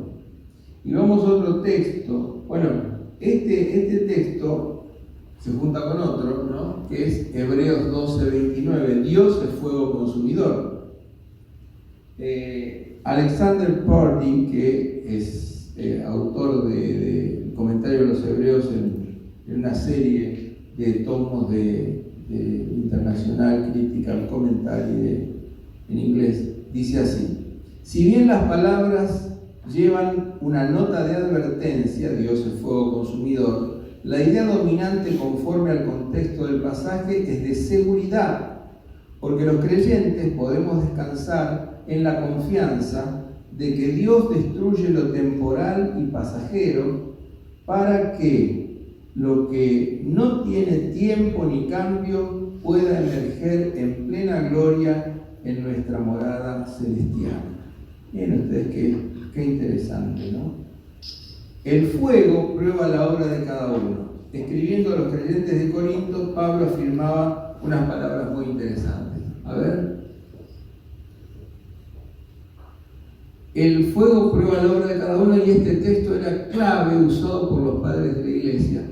Y vamos a otro texto. Bueno, este texto se junta con otro, ¿no? Que es Hebreos 12:29. Dios es fuego consumidor. Alexander Pardee, que es autor de comentario de los Hebreos en una serie de tomos de Internacional Critical Commentary en inglés, dice así: si bien las palabras llevan una nota de advertencia, Dios es fuego consumidor, la idea dominante conforme al contexto del pasaje es de seguridad, porque los creyentes podemos descansar en la confianza de que Dios destruye lo temporal y pasajero para que lo que no tiene tiempo ni cambio pueda emerger en plena gloria en nuestra morada celestial. Miren ustedes qué interesante, ¿no? El fuego prueba la obra de cada uno. Escribiendo a los creyentes de Corinto, Pablo afirmaba unas palabras muy interesantes. A ver. El fuego prueba la obra de cada uno, y este texto era clave usado por los padres de la iglesia.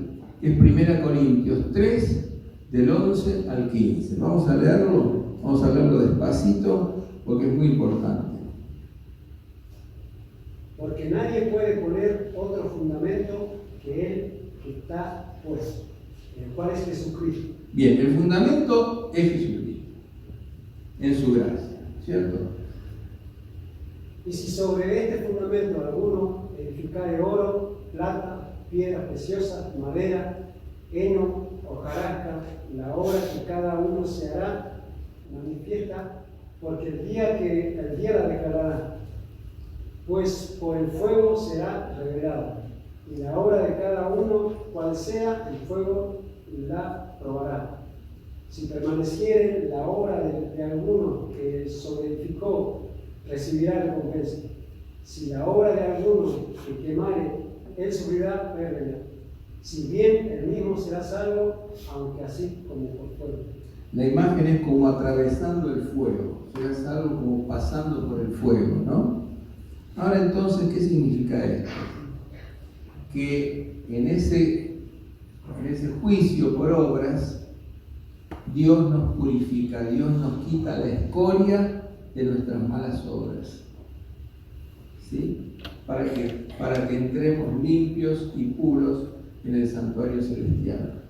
Es 1 Corintios 3, del 11 al 15. Vamos a leerlo despacito porque es muy importante. Porque nadie puede poner otro fundamento que Él que está puesto, el cual es Jesucristo. Bien, el fundamento es Jesucristo, en su gracia, ¿cierto? Y si sobre este fundamento alguno edificare oro, plata, piedras preciosas, madera, heno, hojarasca, la obra que cada uno se hará manifiesta, porque el día la declarará, pues por el fuego será revelada, y la obra de cada uno, cual sea, el fuego la probará. Si permaneciere la obra de alguno que sobreedificó, recibirá recompensa. Si la obra de alguno que quemare, él sufrirá pérdida. Si bien el mismo será salvo, aunque así como por fuego. La imagen es como atravesando el fuego, será salvo como pasando por el fuego, ¿no? Ahora entonces, ¿qué significa esto? Que en ese juicio por obras, Dios nos purifica, Dios nos quita la escoria de nuestras malas obras, ¿sí? Para que entremos limpios y puros en el santuario celestial.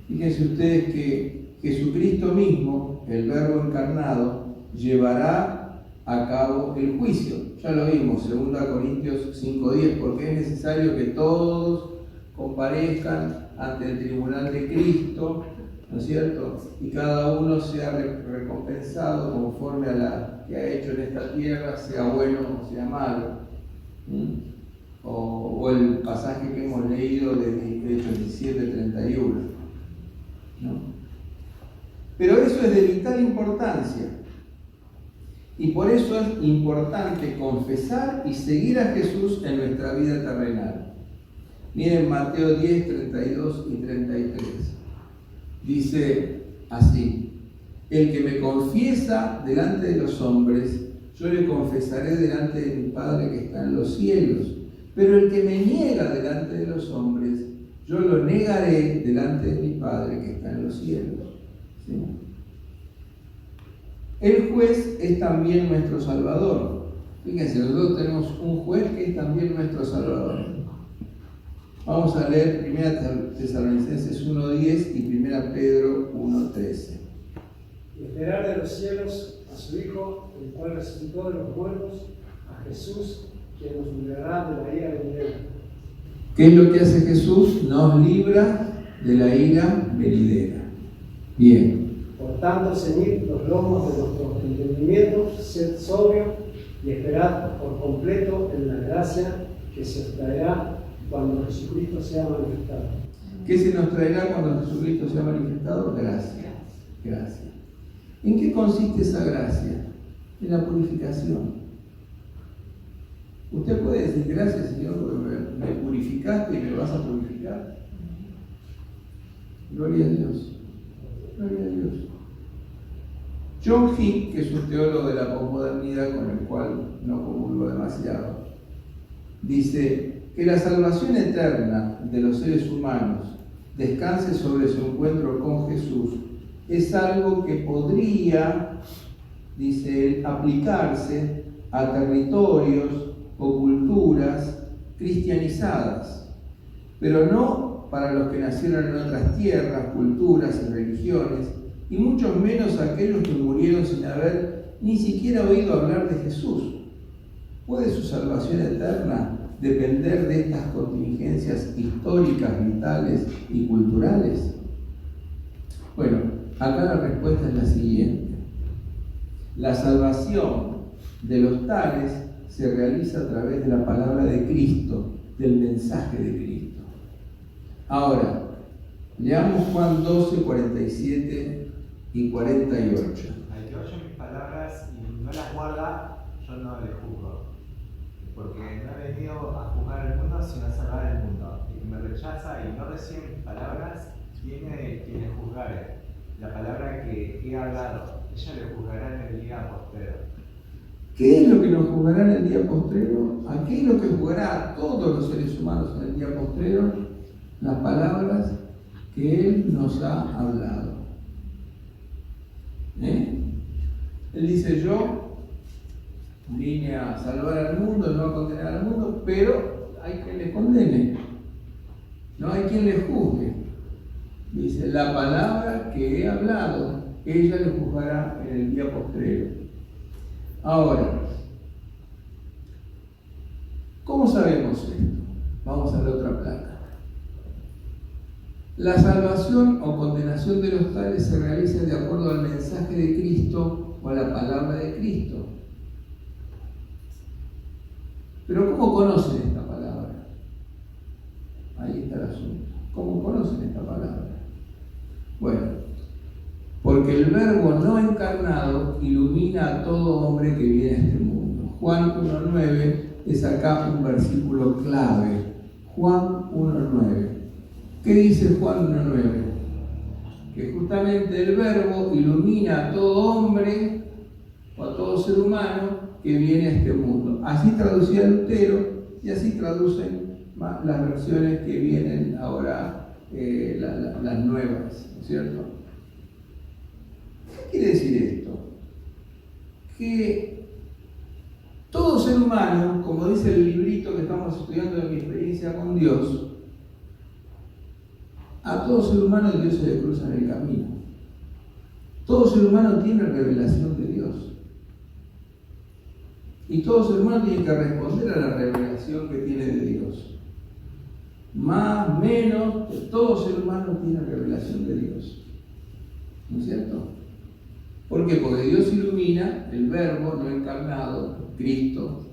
Fíjense ustedes que Jesucristo mismo, el Verbo encarnado, llevará a cabo el juicio. Ya lo vimos, 2 Corintios 5:10, porque es necesario que todos comparezcan ante el tribunal de Cristo, ¿no es cierto? Y cada uno sea recompensado conforme a la que ha hecho en esta tierra, sea bueno o sea malo. O el pasaje que hemos leído de Hechos 17:31, ¿no? Pero eso es de vital importancia. Y por eso es importante confesar y seguir a Jesús en nuestra vida terrenal. Miren Mateo 10, 32 y 33. Dice así: el que me confiesa delante de los hombres, yo le confesaré delante de mi Padre que está en los cielos. Pero el que me niega delante de los hombres, yo lo negaré delante de mi Padre que está en los cielos. ¿Sí? El juez es también nuestro Salvador. Fíjense, nosotros tenemos un juez que es también nuestro Salvador. Vamos a leer 1 Tesalonicenses 1:10 y 1 Pedro 1:13. Y esperar de los cielos a su Hijo, el cual resucitó de los muertos, a Jesús, quien nos librará de la ira venidera. ¿Qué es lo que hace Jesús? Nos libra de la ira venidera. Bien. Por tanto, ceñid los lomos de nuestros entendimientos, sed sobrio y esperad por completo en la gracia que se os traerá cuando Jesucristo sea manifestado. ¿Qué se nos traerá cuando Jesucristo sea manifestado? Gracia. Gracia. ¿En qué consiste esa gracia? En la purificación. Usted puede decir: gracias, Señor, porque me purificaste y me vas a purificar. Gloria a Dios. Gloria a Dios. John Hick, que es un teólogo de la posmodernidad con el cual no comulgo demasiado, dice que la salvación eterna de los seres humanos descanse sobre su encuentro con Jesús es algo que podría, dice él, aplicarse a territorios o culturas cristianizadas, pero no para los que nacieron en otras tierras, culturas y religiones, y mucho menos aquellos que murieron sin haber ni siquiera oído hablar de Jesús. ¿Puede su salvación eterna depender de estas contingencias históricas, vitales y culturales? Bueno, acá la respuesta es la siguiente. La salvación de los tales se realiza a través de la palabra de Cristo, del mensaje de Cristo. Ahora, leamos Juan 12, 47 y 48. Al que oye mis palabras y no las guarda, yo no le juzgo. Porque no he venido a juzgar el mundo, sino a salvar el mundo. El que me rechaza y no recibe mis palabras, tiene quien le juzgare. La palabra que he hablado, ella le juzgará en el día postrero. ¿Qué es lo que nos juzgará en el día postrero? ¿A qué es lo que juzgará a todos los seres humanos en el día postrero? Las palabras que Él nos ha hablado. Él dice: yo vine a salvar al mundo, no a condenar al mundo, pero hay quien le condene, no hay quien le juzgue. Dice: la palabra que he hablado, ella le juzgará en el día postrero. Ahora, ¿cómo sabemos esto? Vamos a la otra placa. La salvación o condenación de los tales se realiza de acuerdo al mensaje de Cristo o a la palabra de Cristo. Pero ¿cómo conocen esta palabra? Ahí está el asunto. ¿Cómo conocen esta palabra? Bueno, porque el Verbo no encarnado ilumina a todo hombre que viene a este mundo. Juan 1:9 es acá un versículo clave. Juan 1:9. ¿Qué dice Juan 1:9? Que justamente el Verbo ilumina a todo hombre o a todo ser humano que viene a este mundo. Así traducía Lutero y así traducen las versiones que vienen ahora, las nuevas, ¿no es cierto? ¿Qué quiere decir esto? Que todo ser humano, como dice el librito que estamos estudiando de mi experiencia con Dios, a todo ser humano Dios se le cruza en el camino. Todo ser humano tiene revelación de Dios. Y todo ser humano tiene que responder a la revelación que tiene de Dios. Más, menos, todo ser humano tiene revelación de Dios. ¿No es cierto? ¿Por qué? Porque Dios ilumina, el Verbo no encarnado, Cristo,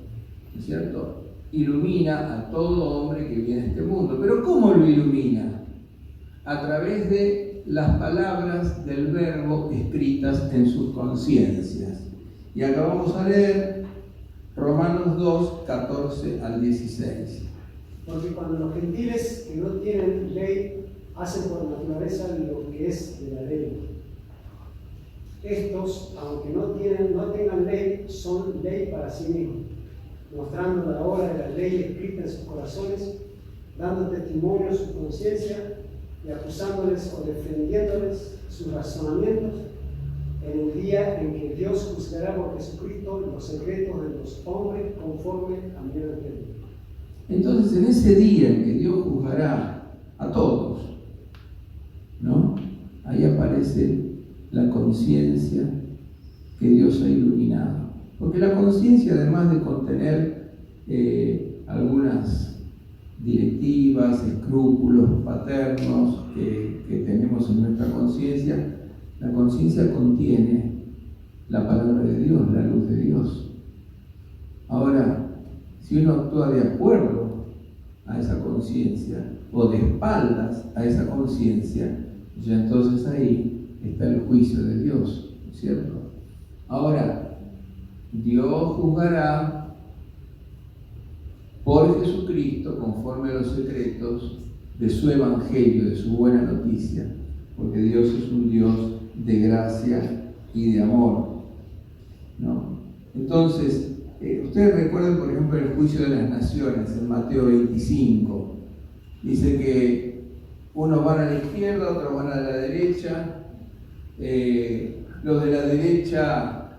¿no es cierto? Ilumina a todo hombre que viene a este mundo. ¿Pero cómo lo ilumina? A través de las palabras del Verbo escritas en sus conciencias. Y acá vamos a leer Romanos 2, 14 al 16. Porque cuando los gentiles que no tienen ley hacen por naturaleza lo que es de la ley, estos, aunque no tengan ley, son ley para sí mismos, mostrando la obra de la ley escrita en sus corazones, dando testimonio a su conciencia y acusándoles o defendiéndoles sus razonamientos en el día en que Dios juzgará por Jesucristo los secretos de los hombres conforme a mi evangelio. Entonces, en ese día en que Dios juzgará a todos, ¿no? Ahí aparece la conciencia que Dios ha iluminado. Porque la conciencia, además de contener algunas directivas, escrúpulos paternos que tenemos en nuestra conciencia, la conciencia contiene la palabra de Dios, la luz de Dios. Ahora, si uno actúa de acuerdo a esa conciencia o de espaldas a esa conciencia, ya entonces ahí está el juicio de Dios, ¿no es cierto? Ahora, Dios juzgará por Jesucristo conforme a los secretos de su evangelio, de su buena noticia, porque Dios es un Dios de gracia y de amor, ¿no? Entonces, ustedes recuerdan, por ejemplo, el juicio de las naciones en Mateo 25. Dice que unos van a la izquierda, otros van a la derecha. Los de la derecha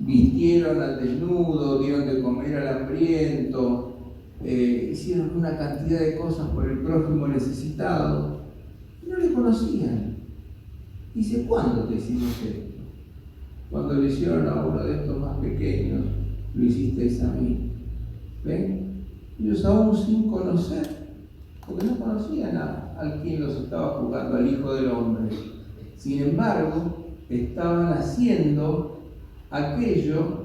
vistieron al desnudo, dieron de comer al hambriento, hicieron una cantidad de cosas por el prójimo necesitado. No le conocían. Dice, ¿cuándo te hicimos esto? Cuando le hicieron a uno de estos más pequeños, lo hicisteis a mí. ¿Ven? Ellos aún sin conocer, porque no conocían al quien los estaba juzgando, al Hijo del Hombre. Sin embargo, estaban haciendo aquello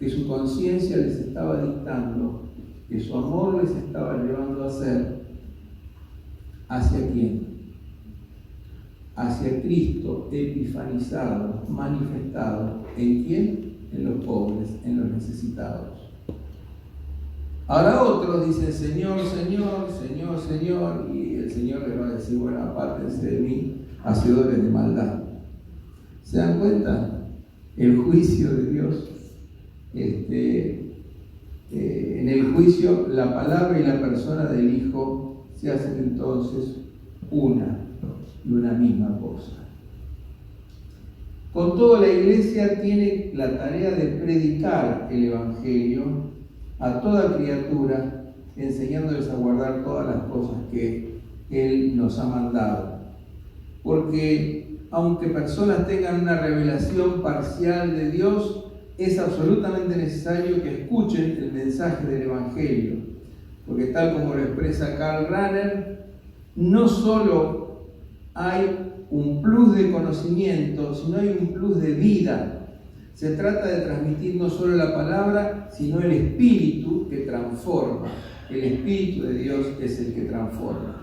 que su conciencia les estaba dictando, que su amor les estaba llevando a hacer. ¿Hacia quién? Hacia Cristo epifanizado, manifestado. ¿En quién? En los pobres, en los necesitados. Ahora otros dicen, Señor, Señor, Señor, Señor, y el Señor les va a decir, bueno, apártense de mí, hacedores de maldad. ¿Se dan cuenta? El juicio de Dios. En el juicio, la palabra y la persona del Hijo se hacen entonces una y una misma cosa. Con todo, la Iglesia tiene la tarea de predicar el Evangelio a toda criatura, enseñándoles a guardar todas las cosas que Él nos ha mandado. Porque aunque personas tengan una revelación parcial de Dios, es absolutamente necesario que escuchen el mensaje del Evangelio. Porque tal como lo expresa Karl Rahner, no solo hay un plus de conocimiento, sino hay un plus de vida. Se trata de transmitir no solo la palabra, sino el Espíritu que transforma. El Espíritu de Dios es el que transforma.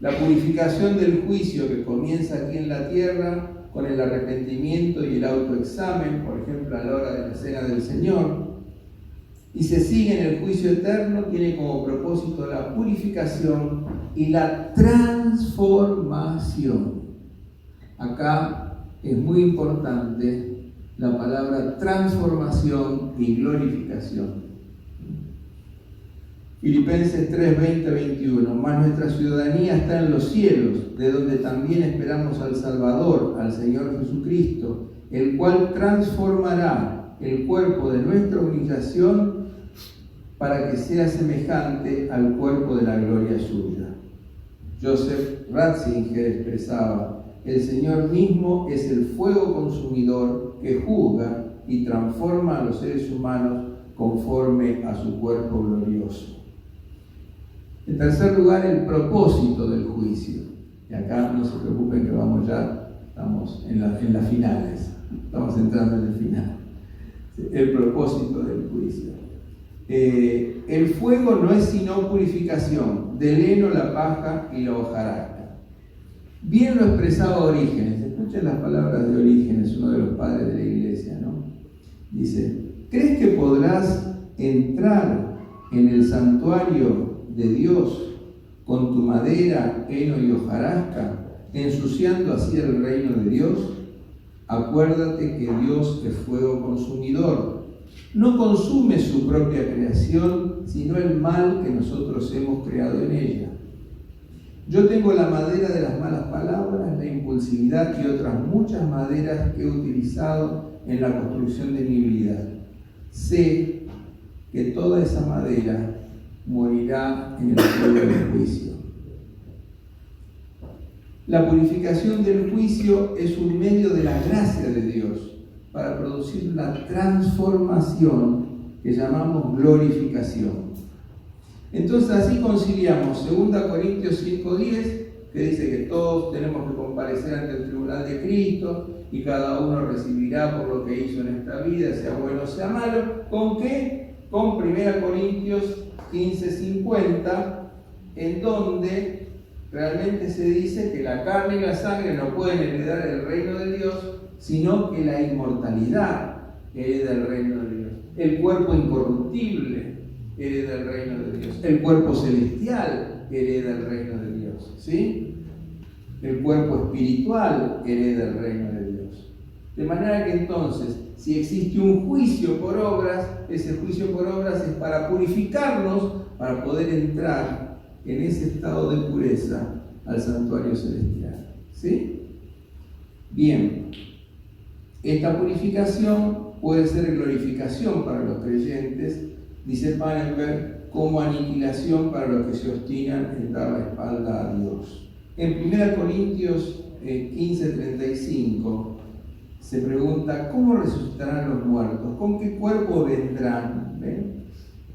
La purificación del juicio que comienza aquí en la tierra con el arrepentimiento y el autoexamen, por ejemplo, a la hora de la cena del Señor, y se sigue en el juicio eterno, tiene como propósito la purificación y la transformación. Acá es muy importante la palabra transformación y glorificación. Filipenses 3, 20, 21. Mas nuestra ciudadanía está en los cielos, de donde también esperamos al Salvador, al Señor Jesucristo, el cual transformará el cuerpo de nuestra humillación para que sea semejante al cuerpo de la gloria suya. Joseph Ratzinger expresaba: el Señor mismo es el fuego consumidor que juzga y transforma a los seres humanos conforme a su cuerpo glorioso. En tercer lugar, el propósito del juicio. Y acá no se preocupen que estamos en las finales, estamos entrando en el final. El propósito del juicio. El fuego no es sino purificación del heno, la paja y la hojarasca. Bien lo expresaba Orígenes. Escuchen las palabras de Orígenes, uno de los padres de la iglesia, ¿no? Dice: ¿crees que podrás entrar en el santuario de Dios con tu madera, heno y hojarasca, ensuciando así el reino de Dios? Acuérdate que Dios es fuego consumidor. No consume su propia creación, sino el mal que nosotros hemos creado en ella. Yo tengo la madera de las malas palabras, la impulsividad y otras muchas maderas que he utilizado en la construcción de mi vida. Sé que toda esa madera morirá en el fuego del juicio. La purificación del juicio es un medio de la gracia de Dios para producir la transformación que llamamos glorificación. Entonces así conciliamos 2 Corintios 5:10, que dice que todos tenemos que comparecer ante el tribunal de Cristo y cada uno recibirá por lo que hizo en esta vida, sea bueno o sea malo. ¿Con qué? Con 1 Corintios 15:50, en donde realmente se dice que la carne y la sangre no pueden heredar el reino de Dios, sino que la inmortalidad hereda el reino de Dios. El cuerpo incorruptible hereda el reino de Dios. El cuerpo celestial hereda el reino de Dios. ¿Sí? El cuerpo espiritual hereda el reino de Dios. De manera que entonces, si existe un juicio por obras, ese juicio por obras es para purificarnos, para poder entrar en ese estado de pureza al santuario celestial. ¿Sí? Bien, esta purificación puede ser glorificación para los creyentes, dice Pannenberg, como aniquilación para los que se obstinan en dar la espalda a Dios. En 1 Corintios 15:35 se pregunta: ¿cómo resucitarán los muertos? ¿Con qué cuerpo vendrán? ¿Ven?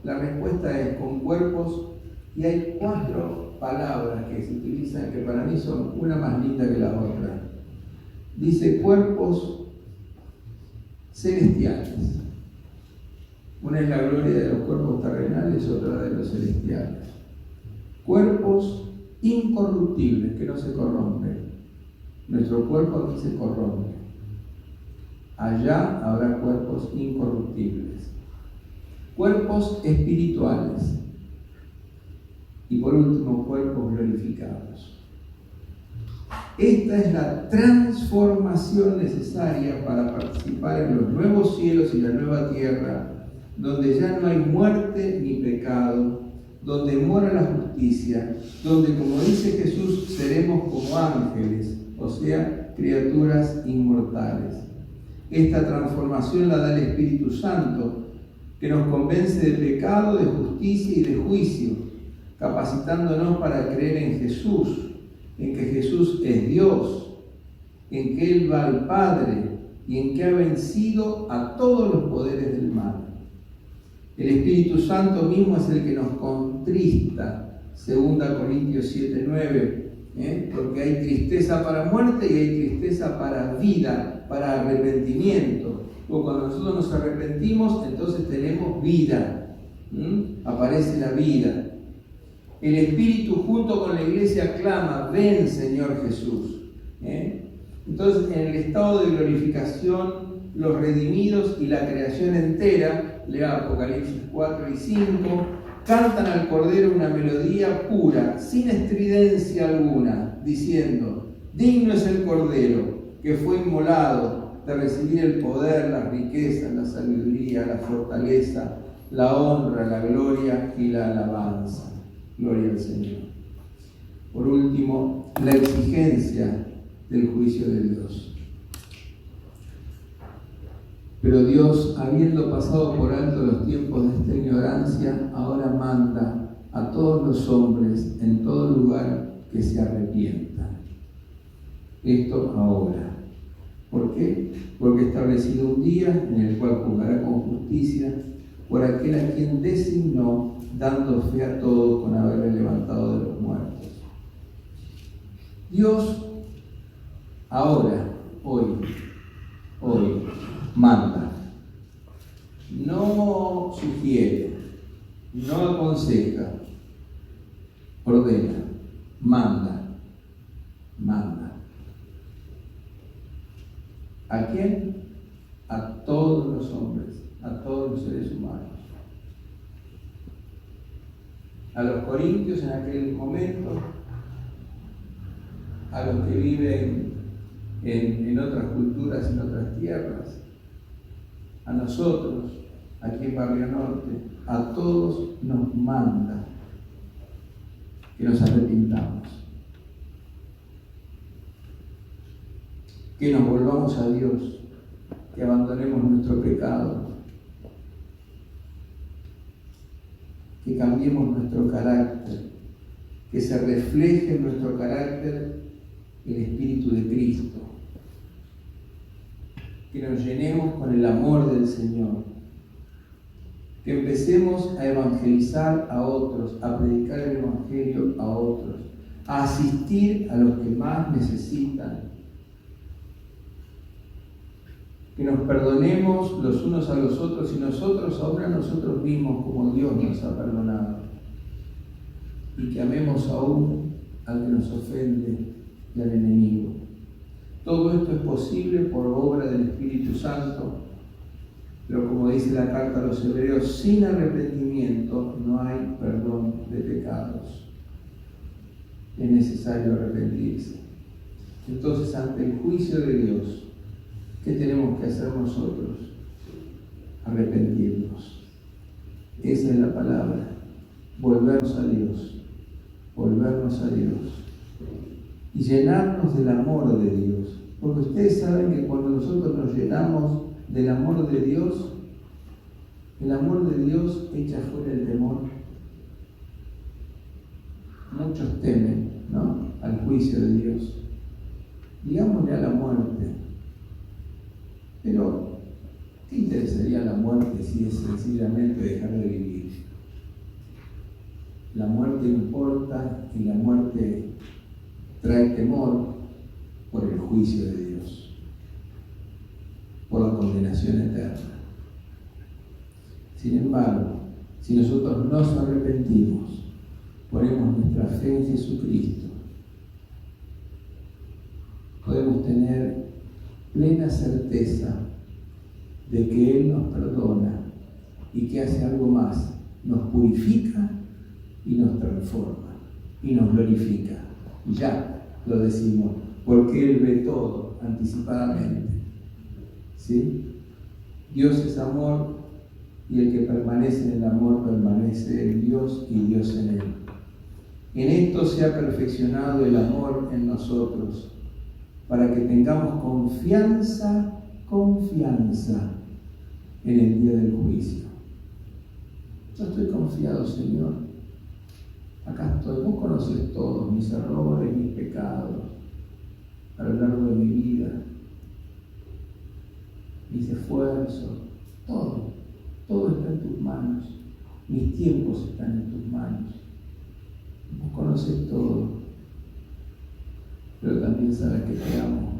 La respuesta es: con cuerpos. Y hay 4 palabras que se utilizan que para mí son una más linda que la otra. Dice cuerpos celestiales. Una es la gloria de los cuerpos terrenales, otra de los celestiales. Cuerpos incorruptibles, que no se corrompen. Nuestro cuerpo aquí se corrompe. Allá habrá cuerpos incorruptibles. Cuerpos espirituales. Y por último, cuerpos glorificados. Esta es la transformación necesaria para participar en los nuevos cielos y la nueva tierra, donde ya no hay muerte ni pecado, donde mora la justicia, donde, como dice Jesús, seremos como ángeles, o sea, criaturas inmortales. Esta transformación la da el Espíritu Santo, que nos convence de pecado, de justicia y de juicio, capacitándonos para creer en Jesús, en que Jesús es Dios, en que Él va al Padre y en que ha vencido a todos los poderes del mal. El Espíritu Santo mismo es el que nos contrista, 2 Corintios 7:9, porque hay tristeza para muerte y hay tristeza para vida, para arrepentimiento. O cuando nosotros nos arrepentimos, entonces tenemos vida, aparece la vida. El Espíritu junto con la iglesia clama: ven, Señor Jesús. Entonces, en el estado de glorificación, los redimidos y la creación entera, lea Apocalipsis 4 y 5, cantan al Cordero una melodía pura, sin estridencia alguna, diciendo: digno es el Cordero que fue inmolado de recibir el poder, las riquezas, la sabiduría, la fortaleza, la honra, la gloria y la alabanza. Gloria al Señor. Por último, la exigencia del juicio de Dios. Pero Dios, habiendo pasado por alto los tiempos de esta ignorancia, ahora manda a todos los hombres en todo lugar que se arrepientan. Esto ahora. ¿Por qué? Porque ha establecido un día en el cual juzgará con justicia por aquel a quien designó, dando fe a todos con haberle levantado de los muertos. Dios ahora, hoy, manda. No sugiere, no aconseja, ordena, manda. ¿A quién? A todos los hombres, a todos los seres humanos. A los corintios en aquel momento, a los que viven en otras culturas, en otras tierras, a nosotros, aquí en Barrio Norte, a todos nos manda que nos arrepintamos, que nos volvamos a Dios, que abandonemos nuestro pecado, que cambiemos nuestro carácter, que se refleje en nuestro carácter el Espíritu de Cristo, que nos llenemos con el amor del Señor, que empecemos a evangelizar a otros, a predicar el Evangelio a otros, a asistir a los que más necesitan, que nos perdonemos los unos a los otros y nosotros ahora a nosotros mismos como Dios nos ha perdonado, y que amemos aún al que nos ofende y al enemigo. Todo esto es posible por obra del Espíritu Santo, pero como dice la carta a los Hebreos, sin arrepentimiento no hay perdón de pecados. Es necesario arrepentirse. Entonces, ante el juicio de Dios, ¿qué tenemos que hacer nosotros? Arrepentirnos. Esa es la palabra. Volvernos a Dios. Volvernos a Dios. Y llenarnos del amor de Dios. Porque ustedes saben que cuando nosotros nos llenamos del amor de Dios, el amor de Dios echa fuera el temor. Muchos temen, ¿no?, al juicio de Dios. Digámosle a la muerte. Pero, ¿qué interesaría la muerte si es sencillamente dejar de vivir? La muerte importa y la muerte trae temor por el juicio de Dios, por la condenación eterna. Sin embargo, si nosotros nos arrepentimos, ponemos nuestra fe en Jesucristo, podemos tener plena certeza de que Él nos perdona y que hace algo más, nos purifica y nos transforma y nos glorifica. Y ya lo decimos, porque Él ve todo anticipadamente. ¿Sí? Dios es amor y el que permanece en el amor permanece en Dios y Dios en Él. En esto se ha perfeccionado el amor en nosotros, para que tengamos confianza en el día del juicio. Yo estoy confiado, Señor. Acá estoy. Vos conoces todos mis errores, mis pecados, a lo largo de mi vida, mis esfuerzos, todo está en tus manos. Mis tiempos están en tus manos. Vos conoces todo. Pero también sabes que te amo,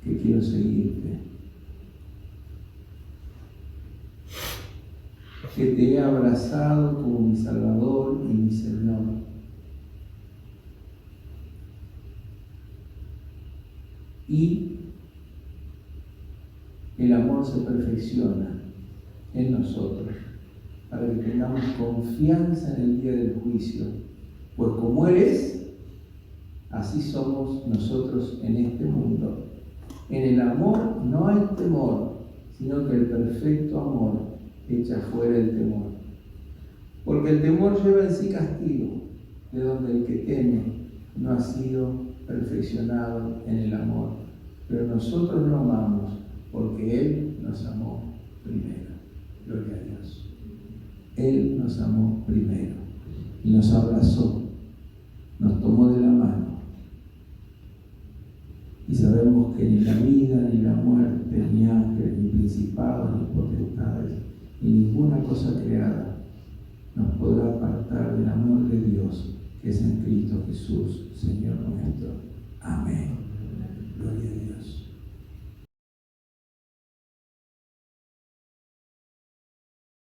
que quiero seguirte, que te he abrazado como mi Salvador y mi Señor. Y el amor se perfecciona en nosotros para que tengamos confianza en el día del juicio, pues como Él es, así somos nosotros en este mundo. En el amor no hay temor, sino que el perfecto amor echa fuera el temor. Porque el temor lleva en sí castigo, de donde el que teme no ha sido perfeccionado en el amor. Pero nosotros lo amamos porque Él nos amó primero. Gloria a Dios. Él nos amó primero y nos abrazó, nos tomó de la mano. Y sabemos que ni la vida, principados ni potestades, y ninguna cosa creada nos podrá apartar del amor de Dios que es en Cristo Jesús, Señor nuestro. Amén.